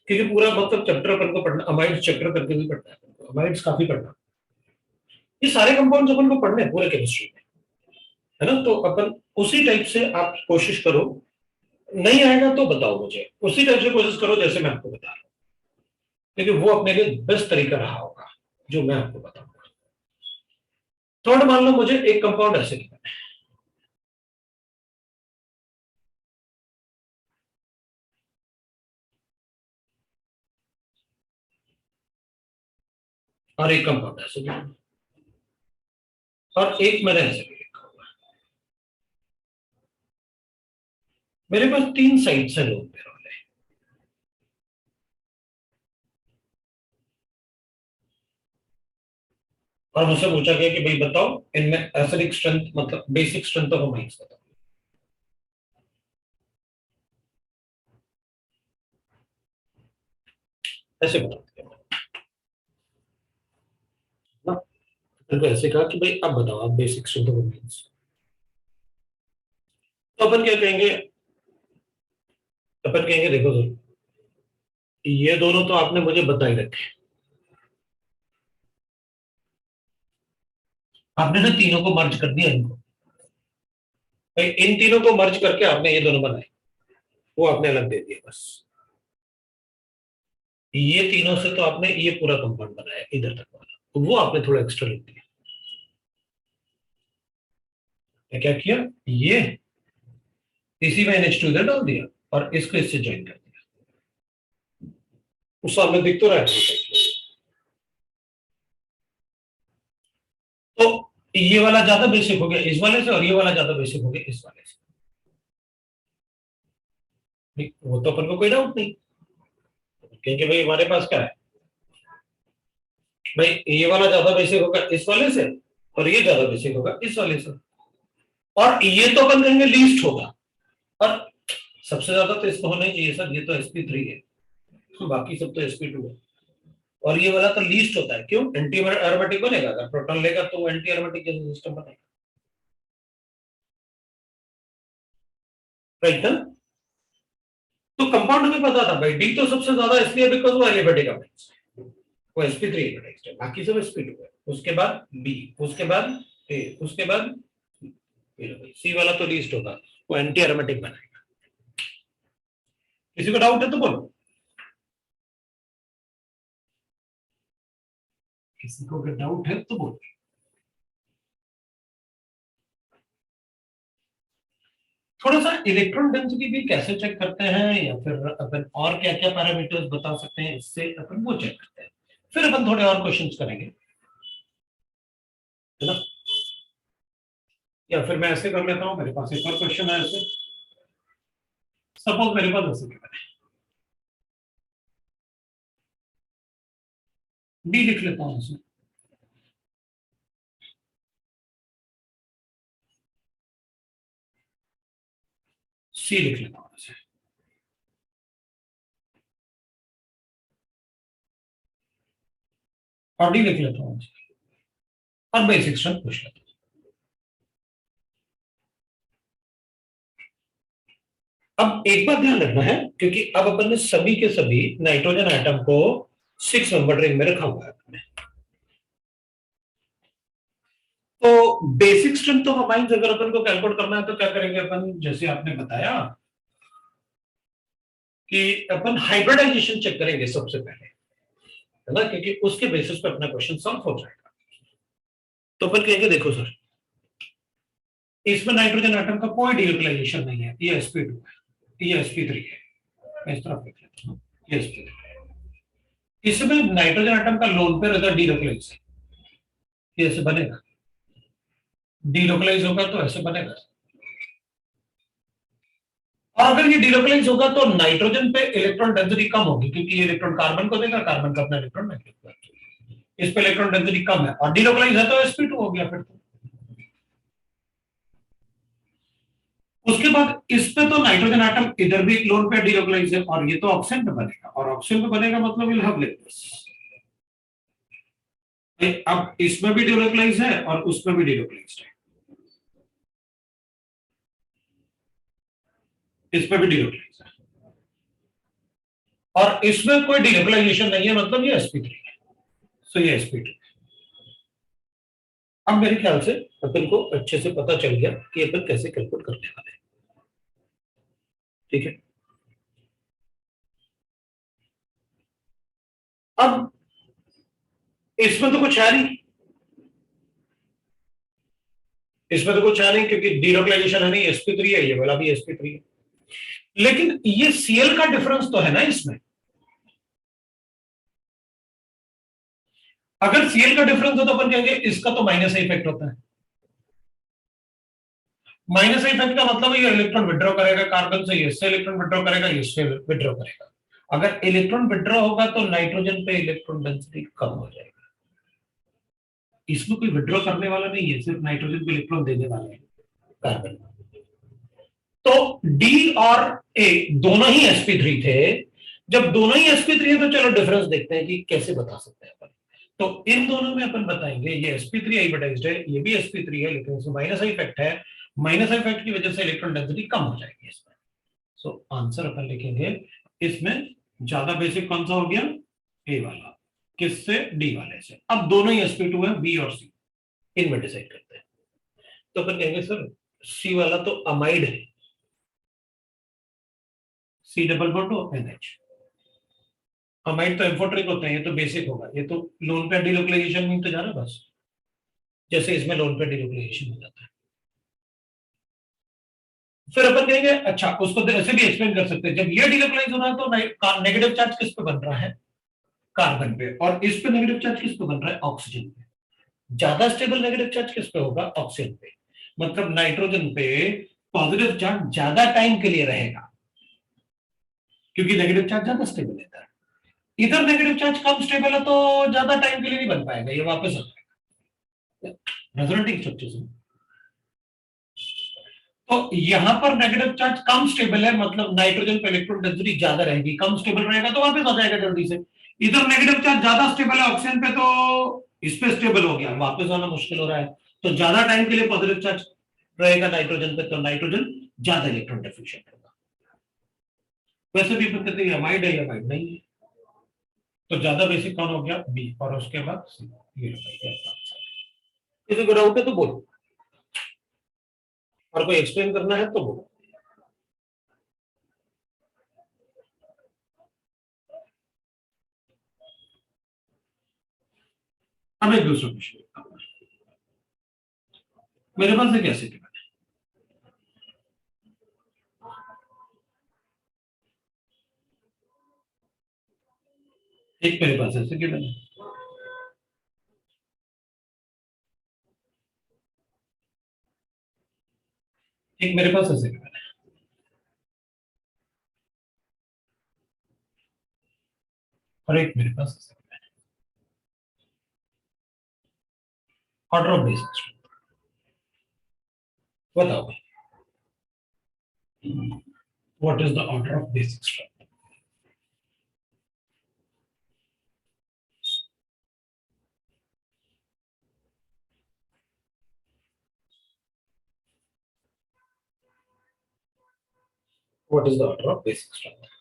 क्योंकि पूरा मतलब चैप्टर अपन को पढ़ना, अमाइड्स चैप्टर करके भी पढ़ना है, अमाइड्स काफी पढ़ना, ये सारे कंपाउंड्स अपन को पढ़ने हैं पूरे केमिस्ट्री में, है ना। तो अपन उसी टाइप से आप कोशिश करो, नहीं आएगा तो बताओ मुझे, उसी टाइप से कोशिश करो जैसे मैं आपको बता रहा हूँ, क्योंकि वो अपने लिए बेस्ट तरीका रहा होगा जो मैं आपको बताऊंगा। थर्ड मान लो मुझे एक कंपाउंड ऐसे लिखना है, और एक कंपाउंड ऐसे लिखना है, और एक मैंने ऐसे भी लिखा हुआ है। मेरे पास 3 साइड्स है लोन पेयर वाले, और मुझसे पूछा गया कि भाई बताओ इनमें एसिडिक स्ट्रेंथ मतलब बेसिक स्ट्रेंथ ऑफ अमाइड्स बताओ। ऐसे बताते हैं ना, उनको ऐसे कहा कि भाई अब बताओ आप बेसिक स्ट्रेंथ ऑफ अमाइड्स, तो अपन क्या कहेंगे, अपन कहेंगे देखो सर ये दोनों तो आपने मुझे बता ही रखे, आपने ना तीनों को मर्ज कर दिया इनको, भाई इन तीनों को मर्ज करके आपने ये दोनों बनाए, वो आपने अलग दे दिया बस, ये तीनों से तो आपने ये पूरा कंपाउंड बनाया इधर तक वाला, तो वो आपने थोड़ा एक्स्ट्रा लिख दिया। क्या किया, ये इसी में NH2 इधर डाल दिया और इसको इससे ज्वाइन कर दिया, उस सामने दिख तो रहा है। तो ये वाला ज्यादा बेसिक हो गया इस वाले से, और ये वाला ज्यादा बेसिक हो गया इस वाले से, वो तो अपन को कोई डाउट नहीं, क्योंकि भाई हमारे पास क्या है, भाई ये वाला ज्यादा बेसिक होगा इस वाले से, और ये ज्यादा बेसिक होगा इस वाले से, और ये तो अपन कहेंगे लीस्ट होगा, और सबसे ज्यादा तो इसको होना ही चाहिए सर, ये तो sp3 है, तो बाकी सब तो sp2 है, और ये वाला तो लीस्ट होता है, क्यों, एंटी एरोमेटिक बनेगा, अगर प्रोटॉन लेगा तो वो एंटी एरोमेटिक सिस्टम बनेगा, राइट ना। तो कंपाउंड में पता था भाई डी तो सबसे ज्यादा इसलिए बिकॉज वो एलिफेटिक अमाइड्स है, वो sp3 एलिफेटिक है, बाकी सब sp2 है, उसके बाद बी, उसके बाद ए, उसके बाद सी वाला तो लीस्ट होगा, वो एंटी एरोमेटिक बनाएगा। किसी को डाउट है तो बोलो, किसी को अगर डाउट है तो बोलो। थोड़ा सा इलेक्ट्रॉन डेंसिटी भी कैसे चेक करते हैं, या फिर अपन और क्या क्या पैरामीटर्स बता सकते हैं इससे, अपन वो चेक करते हैं, फिर अपन थोड़े और क्वेश्चंस करेंगे, है ना। या फिर मैं ऐसे कर लेता हूं, मेरे पास एक और क्वेश्चन है ऐसे, सपोज मेरे पास ऐसे क्या है, डी लिख लेता हूं ऐसे, सी लिख लेता हूं ऐसे, और डी लिख लेता हूं ऐसे, और बेसिक स्ट्रेंथ पूछ लेता हूं। अब एक बात ध्यान रखना है, क्योंकि अब अपन ने सभी के सभी नाइट्रोजन एटम को 6 मेंबर रिंग में रखा हुआ है अपने, तो बेसिक स्ट्रेंथ ऑफ अमाइंस अगर अपन को कैलकुलेट करना है तो क्या करेंगे अपन, जैसे आपने बताया कि अपन हाइब्रिडाइजेशन चेक करेंगे सबसे पहले, है ना, क्योंकि उसके बेसिस पे अपना क्वेश्चन सॉल्व हो जाएगा। तो अपन कहेंगे देखो सर इसमें नाइट्रोजन एटम का कोई डीलोकलाइजेशन नहीं है, ये sp2 है, ये sp3 है, मैं इस तरफ लिख लेता हूं, ये sp3 है, इसमें नाइट्रोजन एटम का लोन पेयर अगर डीलोकलाइज है, ये ऐसे बनेगा, डीलोकलाइज होगा तो ऐसे बनेगा, और अगर ये डीलोकलाइज होगा तो नाइट्रोजन पे इलेक्ट्रॉन डेंसिटी कम होगी, क्योंकि ये इलेक्ट्रॉन कार्बन को देगा, कार्बन का अपना इलेक्ट्रॉन नेगेटिव, इस पे इलेक्ट्रॉन डेंसिटी कम है, और डीलोकलाइज है तो sp2 हो गया फिर तो। उसके बाद इस पे तो नाइट्रोजन एटम इधर भी लोन पे डीलोकलाइज है, और ये तो ऑक्सीजन पे बनेगा, और ऑक्सीजन पे बनेगा मतलब विल हैव लेवल्स, अब इसमें भी डिलोकलाइज है और उसमें भी डिलोकलाइज है, इसमें भी डिलोकलाइज है, और इसमें कोई डिलोकलाइजेशन नहीं है, मतलब ये sp3 है। सो ये sp2। अब मेरे ख्याल से अपन को अच्छे से पता चल गया कि अपन कैसे कैलकुलेट करने वाले हैं। ठीक है, अब इसमें तो कुछ है नहीं, इसमें तो कुछ है नहीं क्योंकि डिलोकलाइजेशन है नहीं, sp3 है, ये वाला भी sp3 है। लेकिन ये Cl का डिफरेंस तो है ना इसमें। अगर Cl का डिफरेंस हो तो अपन कहेंगे इसका तो माइनस इफेक्ट होता है। माइनस इफेक्ट का मतलब ये इलेक्ट्रॉन विड्रॉ करेगा कार्बन से, इससे इलेक्ट्रॉन विड्रॉ करेगा, इससे विड्रॉ करेगा। अगर इलेक्ट्रॉन विड्रॉ होगा तो नाइट्रोजन पे इलेक्ट्रॉन डेंसिटी कम हो जाएगी। इसमें कोई विड्रॉ करने वाला नहीं है, सिर्फ नाइट्रोजन को इलेक्ट्रॉन देने वाला है कार्बन। तो डी और ए दोनों ही sp3 थे। जब दोनों ही sp3 है तो चलो डिफरेंस देखते हैं कि कैसे बता सकते हैं अपन। तो इन दोनों में अपन बताएंगे ये sp3 हाइब्रिडाइज्ड है, ये भी sp3 है, लेकिन इसमें माइनस इफेक्ट है। माइनस इफेक्ट की वजह से इलेक्ट्रॉन डेंसिटी कम हो जाएगी इसमें। सो आंसर अपन लिखेंगे इसमें ज्यादा बेसिक कौन सा हो गया, ए वाला, किससे, डी वाले से। अब दोनों ही sp2 है, बी और सी, इनमें डिसाइड करते हैं। तो अपन कहेंगे सर सी वाला तो अमाइड है, C double bond NH। Amide तो एम्फोट्रिक होते हैं, ये तो बेसिक होगा, ये तो लोन पे डिलोकलाइजेशन में तो जा रहा है बस, जैसे इसमें लोन पे डिलोकलाइजेशन हो जाता है। फिर अपन कहेंगे अच्छा उसको ऐसे भी एक्सप्लेन कर सकते हैं, जब ये डिलोकलाइज हो रहा है तो नेगेटिव चार्ज किस पे बन रहा है, कार्बन पे, और इस पे नेगेटिव चार्ज किस पे बन रहा है, ऑक्सीजन पे। ज्यादा स्टेबल नेगेटिव चार्ज किस पे होगा, ऑक्सीजन पे। मतलब नाइट्रोजन पे पॉजिटिव चार्ज ज्यादा टाइम के लिए रहेगा, क्योंकि नेगेटिव चार्ज ज्यादा स्टेबल है। इधर नेगेटिव चार्ज कम स्टेबल है तो ज्यादा टाइम के लिए नहीं बन पाएगा, ये वापस आ जाएगा रेजोनेटिंग स्ट्रक्चर से। तो यहां पर नेगेटिव चार्ज कम स्टेबल है, मतलब नाइट्रोजन पे इलेक्ट्रॉन डेंसिटी ज्यादा रहेगी, कम स्टेबल रहेगा तो वापस आ जाएगा जल्दी से। इधर नेगेटिव चार्ज ज्यादा स्टेबल है ऑक्सीजन पे, तो इस पे स्टेबल हो गया, वापस आना मुश्किल हो रहा है। तो ज्यादा टाइम के लिए पॉजिटिव चार्ज रहेगा नाइट्रोजन पे, तो नाइट्रोजन ज्यादा इलेक्ट्रॉन डिफ्यूजन होगा। वैसे भी कहते हैं अमाइड है, अमाइड नहीं है। तो ज्यादा बेसिक कौन हो गया, बी, और उसके बाद सी। ये लो भाई ऐसा आंसर। किसी को डाउट है तो बोलो, और कोई एक्सप्लेन करना है तो बोलो। अब एक दूसरा क्वेश्चन मेरे पास एक ऐसे टेबल है, एक मेरे पास ऐसे गिवन है, एक मेरे पास ऐसे गिवन है, और एक मेरे पास ऐसे गिवन है। ऑर्डर ऑफ बेसिस बताओ, what is the order of basic structure. What is the order of basic structure.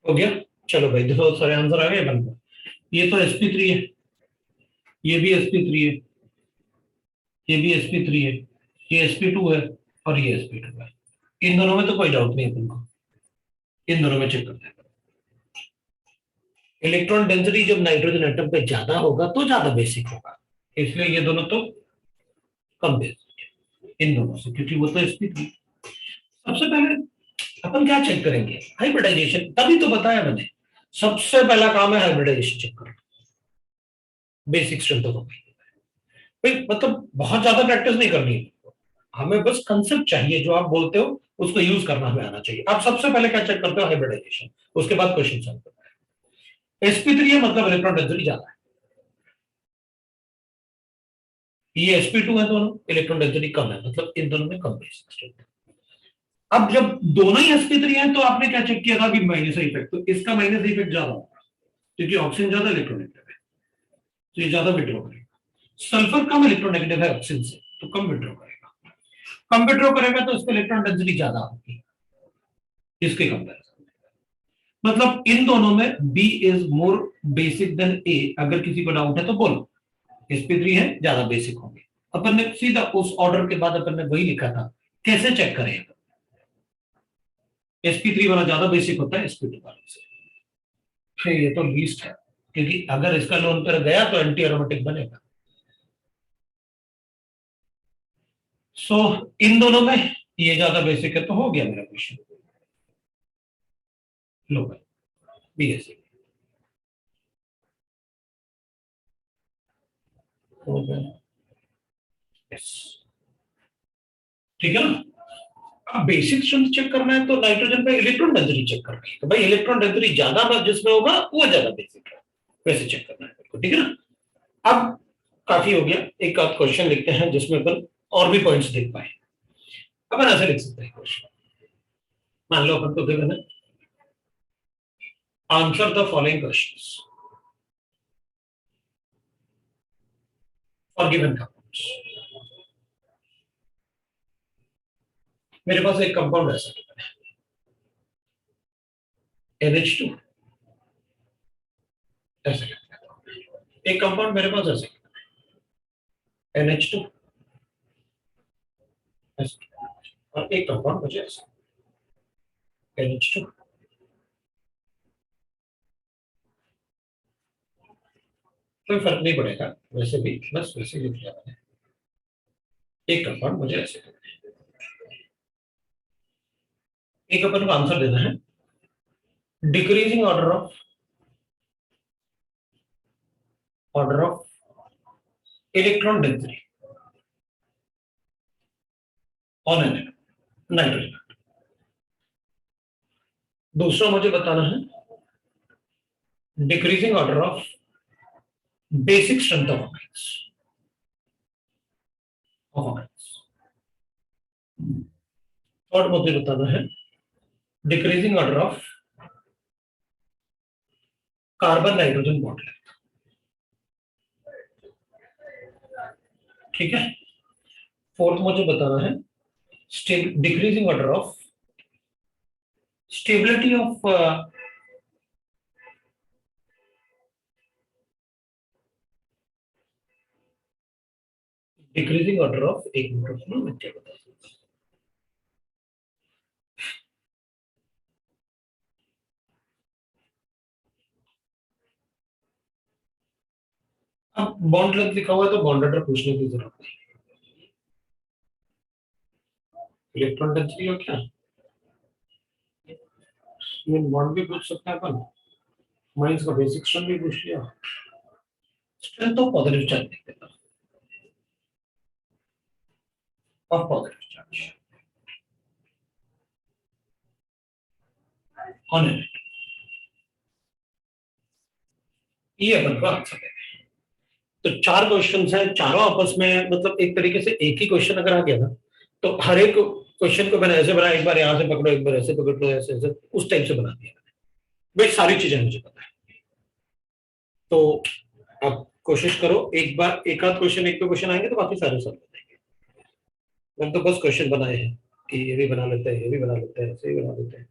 हो गया। चलो भाई देखो सारे आंसर आ गए बनकर। ये तो sp3 है, ये भी sp3 है, ये भी sp3 है, ये sp2 है और ये sp2 है। इन दोनों में तो कोई डाउट नहीं है अपन को, इन दोनों में चेक करते हैं। इलेक्ट्रॉन डेंसिटी जब नाइट्रोजन एटम पे ज्यादा होगा तो ज्यादा बेसिक होगा, इसलिए ये दोनों तो कम बेसिक है इन दोनों से, क्योंकि वो तो sp3। सबसे पहले अपन क्या चेक करेंगे? हाइब्रिडाइजेशन। तभी तो बताया मैंने, सबसे पहला काम है हाइब्रिडाइजेशन चेक करना, बेसिक स्ट्रेंथ ऑफ भाई। मतलब बहुत ज्यादा प्रैक्टिस नहीं करनी है हमें, बस कंसेप्ट चाहिए, जो आप बोलते हो उसको यूज करना हमें आना चाहिए। आप सबसे पहले क्या चेक करते हो? हाइब्रिडाइजेशन, उसके बाद क्वेश्चन सॉल्व करते हैं। sp3 है मतलब इलेक्ट्रॉन डेंसिटी ज्यादा है, ये sp2 है, दोनों इलेक्ट्रॉन डेंसिटी कम है, मतलब इन दोनों में कम बेसिक स्ट्रेंथ। अब जब दोनों ही sp3 हैं तो आपने क्या चेक किया था? अभी माइनस इफेक्ट, तो इसका माइनस इफेक्ट ज्यादा होगा क्योंकि ऑक्सीजन ज्यादा इलेक्ट्रोनेगेटिव है, तो ये ज्यादा विड्रॉ करेगा। सल्फर कम इलेक्ट्रोनेगेटिव है ऑक्सीजन से, तो कम विड्रॉ करेगा। कम विड्रॉ करेगा तो इसका इलेक्ट्रॉन डेंसिटी ज्यादा होगी इसके कंपैरिजन में। मतलब इन दोनों में B is more basic than A। अगर किसी को डाउट है तो बोलो, sp3 है ज्यादा बेसिक होंगे। अपन ने सीधा उस ऑर्डर के बाद अपन ने वही लिखा था, कैसे चेक करें? sp3 वाला ज्यादा बेसिक होता है sp2 वाले से। फिर ये तो लीस्ट है, क्योंकि अगर इसका लोन पर गया तो एंटी एरोमेटिक बनेगा। सो इन दोनों में ये ज्यादा बेसिक है, तो हो गया मेरा क्वेश्चन। लो भाई BSc हो गया, यस ठीक है ना। अब बेसिक स्ट्रेंथ चेक करना है तो नाइट्रोजन पे इलेक्ट्रॉन डेंसिटी चेक करना है, तो भाई इलेक्ट्रॉन डेंसिटी ज्यादा जिसमें होगा वो ज्यादा बेसिक है, वैसे चेक करना है आपको, ठीक है ना। अब काफी हो गया, एक आध क्वेश्चन लिखते हैं जिसमें अपन और भी पॉइंट्स देख पाए। अपन ऐसे लिख सकते हैं क्वेश्चन, मान लो अपन को गिवन है answer the following questions for given compounds. मेरे पास एक कंपाउंड ऐसा NH2 ऐसे, एक कंपाउंड मेरे पास ऐसे NH2 ऐसे, और एक कंपाउंड मुझे ऐसे NH2। कोई फर्क नहीं पड़ेगा, वैसे भी बस वैसे लिख लिया मैंने। एक कंपाउंड मुझे ऐसे करना है, एक अपन को आंसर देना है decreasing order of electron density on an nitrogen. दूसरा मुझे बताना है decreasing order of basic strength of organs. Third मुझे बताना है decreasing order of carbon nitrogen bond length, ठीक है। फोर्थ मुझे बताना है decreasing order of stability of decreasing order of, एक मिनट सुनो मैं क्या बता सकता हूं। अब बॉन्ड लेंथ लिखा हुआ है तो बॉन्ड ऑर्डर पूछने की जरूरत नहीं, इलेक्ट्रॉन डेंसिटी हो क्या, बॉन्ड भी पूछ सकते हैं अपन, माइनस का बेसिक स्ट्रेंथ भी पूछ लिया, स्ट्रेंथ ऑफ पॉजिटिव चार्ज लिख देता हूं, of positive charge on an, ये अपन को आंसर देना है। तो चार क्वेश्चन हैं, चारों आपस में मतलब एक तरीके से एक ही क्वेश्चन अगर आ गया ना, तो हर एक क्वेश्चन को मैंने ऐसे बनाया, एक बार यहां से पकड़ो, एक बार ऐसे पकड़ लो, ऐसे ऐसे उस टाइप से बना दिया मैंने। भाई सारी चीजें मुझे पता है, तो आप कोशिश करो, एक बार एक आध क्वेश्चन, एक दो क्वेश्चन आएंगे तो बाकी सारे सॉल्व हो जाएंगे। मैंने तो बस क्वेश्चन बनाए हैं कि ये भी बना लेते हैं, ये भी बना लेते हैं, ऐसे ही बना लेते हैं।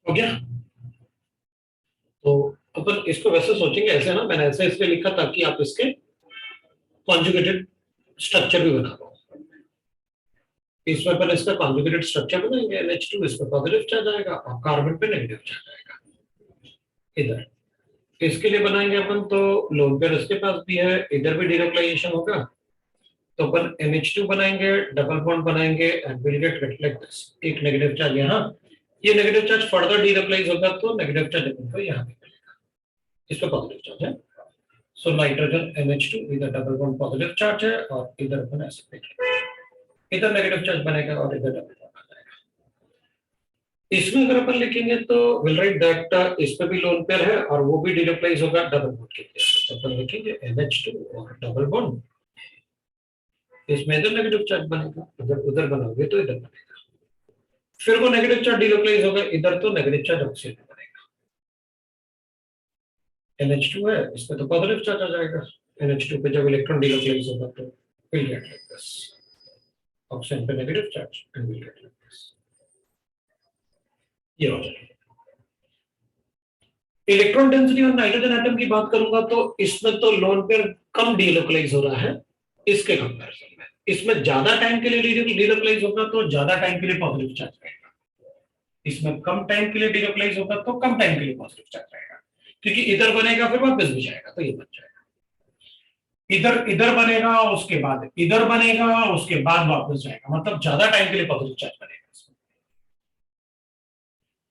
हो गया। तो अपन इसको वैसे सोचेंगे ऐसे ना, मैंने ऐसे इसलिए लिखा ताकि आप इसके कॉन्जुगेटेड स्ट्रक्चर भी बना पाओ। इसमें पर इसका कॉन्जुगेटेड स्ट्रक्चर बनाएंगे, NH2 इस पर पॉजिटिव चार्ज आएगा और कार्बन पे नेगेटिव चार्ज आएगा इधर। इसके लिए बनाएंगे अपन तो लोन पेयर इसके पास भी है, इधर भी डीलोकलाइजेशन होगा, तो अपन NH2 बनाएंगे, डबल बॉन्ड बनाएंगे and will get like this. एक नेगेटिव चार्ज यहाँ, ये नेगेटिव चार्ज फर्दर डीलोकलाइज होगा तो नेगेटिव चार्ज अपन को यहाँ पे मिलेगा, इस पे पॉजिटिव चार्ज है। सो नाइट्रोजन NH2 इधर डबल बॉन्ड पॉजिटिव चार्ज है और इधर अपन ऐसे देखेंगे, इधर नेगेटिव चार्ज बनेगा और इधर डबल बॉन्ड आ जाएगा। इसमें अगर अपन लिखेंगे तो विल राइट दैट इस पे भी लोन पेयर है और वो भी डीलोकलाइज होगा डबल बॉन्ड के लिए, तो अपन लिखेंगे NH2 और डबल बॉन्ड, इसमें इधर नेगेटिव चार्ज बनेगा, अगर उधर बनाओगे तो इधर बनेगा, फिर वो नेगेटिव चार्ज डीलोकलाइज होगा इधर तो नेगेटिव चार्ज ऑक्सीजन में बनेगा। NH2 है, इस पे तो पॉजिटिव चार्ज आ जाएगा, NH2 पे जब इलेक्ट्रॉन डीलोकलाइज होगा तो will get like this, oxygen पे negative charge and will get like this, ये हो जाएगा। इलेक्ट्रॉन डेंसिटी और नाइट्रोजन एटम की बात करूंगा तो इसमें तो लोन पेयर कम डीलोकलाइज हो रहा है इसके कंपैरिजन में, इसमें ज्यादा टाइम के लिए डीलोकलाइज होगा तो ज्यादा टाइम के लिए पॉजिटिव चार्ज रहेगा, इसमें कम टाइम के लिए डीलोकलाइज होगा तो कम टाइम के लिए पॉजिटिव चार्ज रहेगा, क्योंकि इधर बनेगा फिर वापस भी जाएगा तो ये बन जाएगा, इधर इधर बनेगा उसके बाद इधर बनेगा उसके बाद वापस जाएगा, मतलब ज्यादा टाइम के लिए पॉजिटिव चार्ज बनेगा।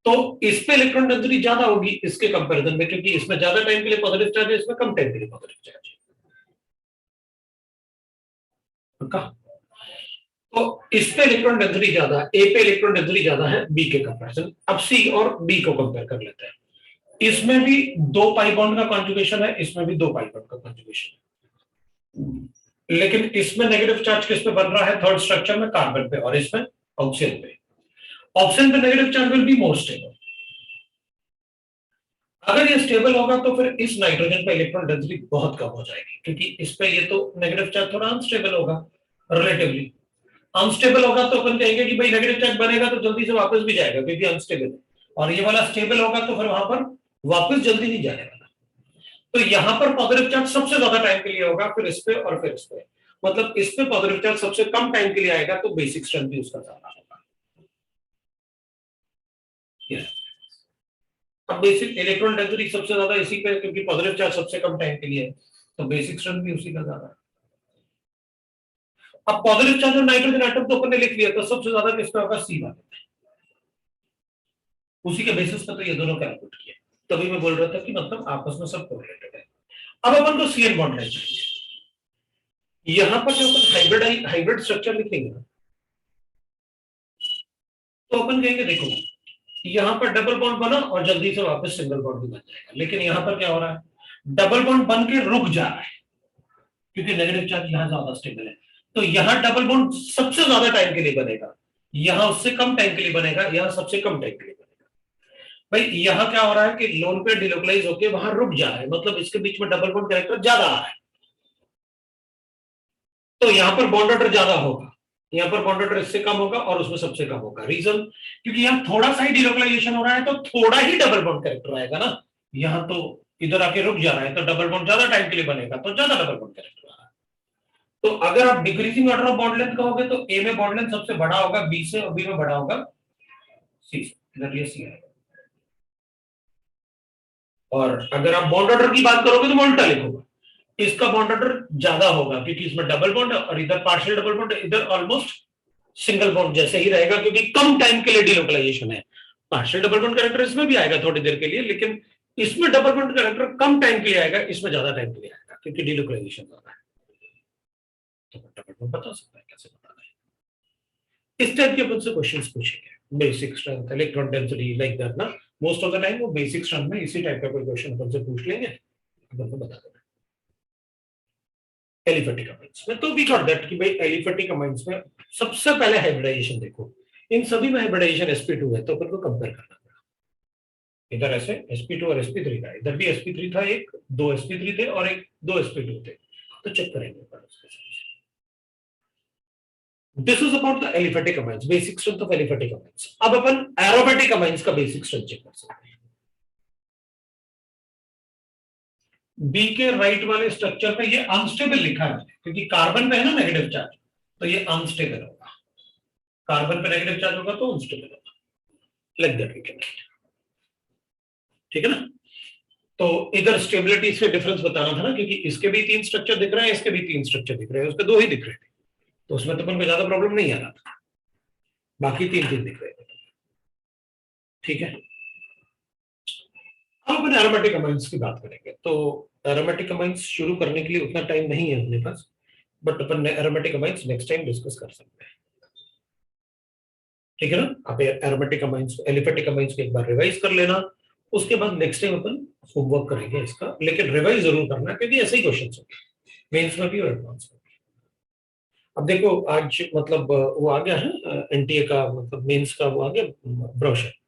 तो इस पे इलेक्ट्रॉन डेंसिटी ज्यादा होगी इसके कंपैरिजन में, क्योंकि इसमें ज्यादा टाइम के लिए पॉजिटिव चार्ज है, इसमें कम टाइम के लिए पॉजिटिव चार्ज है। तो इस पे इलेक्ट्रॉन डेंसिटी ज्यादा, ए पे इलेक्ट्रॉन डेंसिटी ज्यादा है बी के कंपैरिजन। अब सी और डी को कंपेयर कर लेते हैं, इसमें भी 2 पाई बॉन्ड का कॉन्जुगेशन है, इसमें भी 2 पाई बॉन्ड का कॉन्जुगेशन है, लेकिन इसमें नेगेटिव चार्ज किस पे बन रहा है, थर्ड स्ट्रक्चर में कार्बन पे, और इसमें ऑक्सीजन पे। ऑक्सीजन पे negative charge will be more stable. अगर ये स्टेबल होगा तो फिर इस नाइट्रोजन पे इलेक्ट्रॉन डेंसिटी बहुत कम हो जाएगी, क्योंकि इस पे ये तो नेगेटिव चार्ज थोड़ा अनस्टेबल होगा, रिलेटिवली अनस्टेबल होगा, तो अपन कहेंगे कि भाई नेगेटिव चार्ज बनेगा तो जल्दी से वापस भी जाएगा क्योंकि अनस्टेबल है, और ये वाला स्टेबल होगा तो फिर वहां पर वापस जल्दी नहीं जाने वाला। तो यहां पर पॉजिटिव चार्ज सबसे ज्यादा टाइम के लिए होगा, फिर इस पे और फिर इस पे, मतलब इस पे पॉजिटिव चार्ज सबसे कम टाइम के लिए आएगा, तो बेसिक स्ट्रेंथ भी उसका ज्यादा होगा। अब बेसिक इलेक्ट्रॉन डेंसिटी सबसे ज्यादा इसी पे, क्योंकि पॉजिटिव चार्ज सबसे कम टाइम के लिए है, तो बेसिक स्ट्रेंथ भी उसी का ज्यादा है। अब पॉजिटिव चार्ज और नाइट्रोजन एटम तो अपन ने लिख लिया, तो सबसे ज्यादा किसका होगा, सी वाले, उसी के बेसिस पर तो ये दोनों कैलकुलेट किए, तभी मैं बोल रहा था कि मतलब आपस में सब कोरिलेटेड है। अब अपन को CN बॉन्ड लेना चाहिए, यहां पर जो अपन हाइब्रिड स्ट्रक्चर लिखेंगे तो अपन कहेंगे देखो यहां पर डबल बॉन्ड बना और जल्दी से वापस सिंगल बॉन्ड भी बन जाएगा, लेकिन यहां पर क्या हो रहा है, डबल बॉन्ड बन के रुक जा रहा है क्योंकि नेगेटिव चार्ज यहां ज्यादा स्टेबल है, तो यहां डबल बॉन्ड सबसे ज्यादा टाइम के लिए बनेगा, यहां उससे कम टाइम के लिए बनेगा, यहां सबसे कम टाइम के लिए बनेगा। भाई यहां क्या हो रहा है कि लोन पेयर डिलोकलाइज होकर वहां रुक जा रहा है, मतलब इसके बीच में डबल बॉन्ड कैरेक्टर ज्यादा आ रहा है, तो यहां पर बॉन्ड ऑर्डर ज्यादा होगा, यहां पर बॉन्ड ऑर्डर इससे कम होगा और उसमें सबसे कम होगा। रीजन क्योंकि यहां थोड़ा सा ही डिलोकलाइजेशन हो रहा है तो थोड़ा ही डबल बॉन्ड कैरेक्टर आएगा ना, यहां तो इधर आके रुक जा रहा है तो डबल बॉन्ड ज्यादा टाइम के लिए बनेगा, तो ज्यादा डबल बॉन्ड कैरेक्टर आ रहा है। तो अगर आप decreasing order of bond length कहोगे तो ए में बॉन्ड लेंथ सबसे बड़ा होगा बी से और बी में बड़ा होगा सी से, इधर ये सी आएगा। और अगर आप बॉन्ड ऑर्डर की बात करोगे तो उल्टा लिखोगे, इसका बॉन्ड ऑर्डर ज्यादा होगा क्योंकि इसमें डबल बॉन्ड और इधर पार्शियल डबल बॉन्ड, इधर ऑलमोस्ट सिंगल बॉन्ड जैसे ही रहेगा क्योंकि कम टाइम के लिए डिलोकलाइजेशन है। पार्शियल डबल बॉन्ड कैरेक्टर इसमें भी आएगा थोड़ी देर के लिए, लेकिन इसमें डबल बॉन्ड कैरेक्टर कम टाइम के लिए आएगा, इसमें ज्यादा टाइम के लिए आएगा क्योंकि डिलोकलाइजेशन ज्यादा है। तो डबल बॉन्ड बता सकता है कैसे बताना है। इस टाइप के अपन से क्वेश्चंस पूछेंगे, basic strength, electron density, like that ना, मोस्ट ऑफ द टाइम वो बेसिक स्ट्रेंथ में इसी टाइप का कोई क्वेश्चन अपन से पूछ लेंगे, अपन को बता देना। एलिफेटिक अमाइंस में तो वी गॉट दैट कि भाई एलिफेटिक अमाइंस में सबसे पहले हाइब्रिडाइजेशन देखो, इन सभी में हाइब्रिडाइजेशन sp2 है तो अपन को कंपेयर करना पड़ा। इधर ऐसे sp2 और sp3 था, इधर भी sp3 था, एक दो sp3 थे और एक दो sp2 थे, तो चेक करेंगे। This is about the aliphatic amines, basic strength of aliphatic amines. अब अपन एरोमेटिक अमाइंस का बेसिक स्ट्रेंथ चेक कर सकते हैं। बी के राइट वाले स्ट्रक्चर पे ये अनस्टेबल लिखा है क्योंकि कार्बन पे है ना नेगेटिव चार्ज, तो ये अनस्टेबल होगा, कार्बन पे नेगेटिव चार्ज होगा तो अनस्टेबल होगा, like that we can write, ठीक है ना। तो इधर स्टेबिलिटी से डिफरेंस बताना था ना, क्योंकि इसके भी तीन स्ट्रक्चर दिख रहे हैं, इसके भी तीन स्ट्रक्चर दिख रहे हैं, उसके दो ही दिख रहे थे, तो उसमें तो अपन को ज्यादा प्रॉब्लम नहीं आ रहा था, बाकी तीन तीन दिख रहे थे, ठीक है। अब अपन एरोमेटिक अमाइंस की बात करेंगे, तो एरोमेटिक अमाइंस शुरू करने के लिए उतना टाइम नहीं है अपने पास, बट अपन aromatic amines next time discuss कर सकते हैं, ठीक है ना। आप एरोमेटिक अमाइंस, एलिफेटिक अमाइंस को एक बार रिवाइज कर लेना, उसके बाद नेक्स्ट टाइम अपन होमवर्क करेंगे इसका, लेकिन रिवाइज जरूर करना क्योंकि ऐसे ही क्वेश्चन होंगे मेंस में भी और एडवांस में भी। अब देखो आज मतलब वो आ गया है एनटीए का, मतलब मेंस का वो आ गया ब्रोशर,